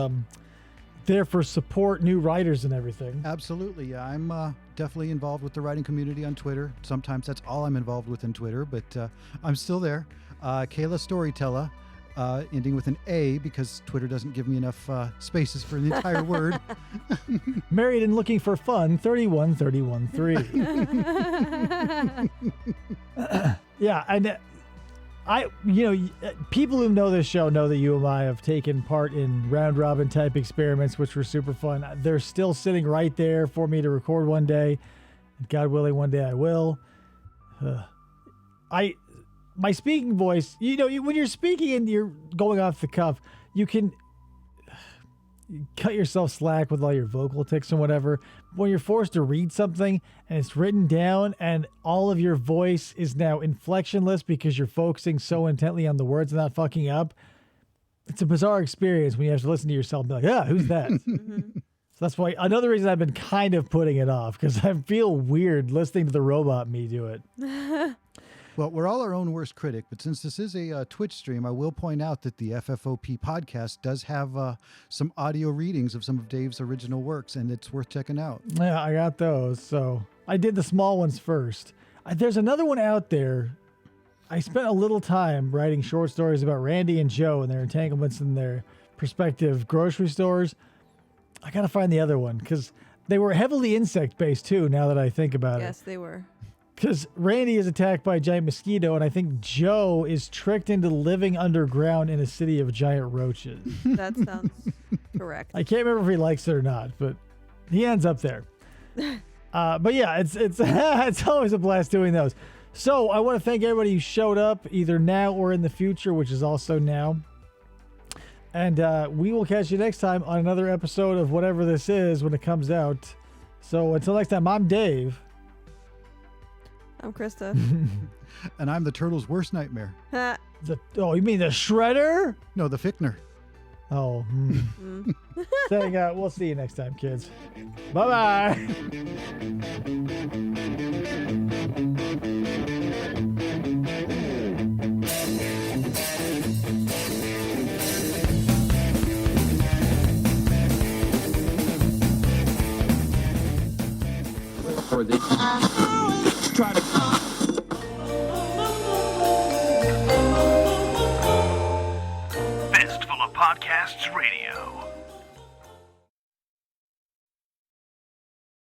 there for support new writers and everything. Absolutely. Yeah, I'm definitely involved with the writing community on Twitter. Sometimes that's all I'm involved with in Twitter, but I'm still there. Kayla Storyteller, ending with an A because Twitter doesn't give me enough spaces for the entire word. Married and looking for fun, 31313. Yeah, and people who know this show know that you and I have taken part in round robin type experiments, which were super fun. They're still sitting right there for me to record one day. God willing, one day I will. my speaking voice, when you're speaking and you're going off the cuff, you can cut yourself slack with all your vocal tics and whatever. When you're forced to read something and it's written down and all of your voice is now inflectionless because you're focusing so intently on the words and not fucking up, it's a bizarre experience when you have to listen to yourself and be like, who's that? So that's why another reason I've been kind of putting it off, because I feel weird listening to the robot me do it. Well, we're all our own worst critic, but since this is a Twitch stream, I will point out that the FFOP podcast does have some audio readings of some of Dave's original works, and it's worth checking out. Yeah, I got those. So I did the small ones first. There's another one out there. I spent a little time writing short stories about Randy and Joe and their entanglements in their prospective grocery stores. I got to find the other one because they were heavily insect-based too, now that I think about it. Yes, they were. Because Randy is attacked by a giant mosquito, and I think Joe is tricked into living underground in a city of giant roaches. That sounds correct. I can't remember if he likes it or not, but he ends up there. But yeah, it's it's always a blast doing those. So I want to thank everybody who showed up, either now or in the future, which is also now. And we will catch you next time on another episode of whatever this is when it comes out. So until next time, I'm Dave. I'm Krista. And I'm the turtle's worst nightmare. You mean the Shredder? No, the Fickner. Oh. Saying, we'll see you next time, kids. Bye-bye. For the try to Fistful of Podcasts Radio.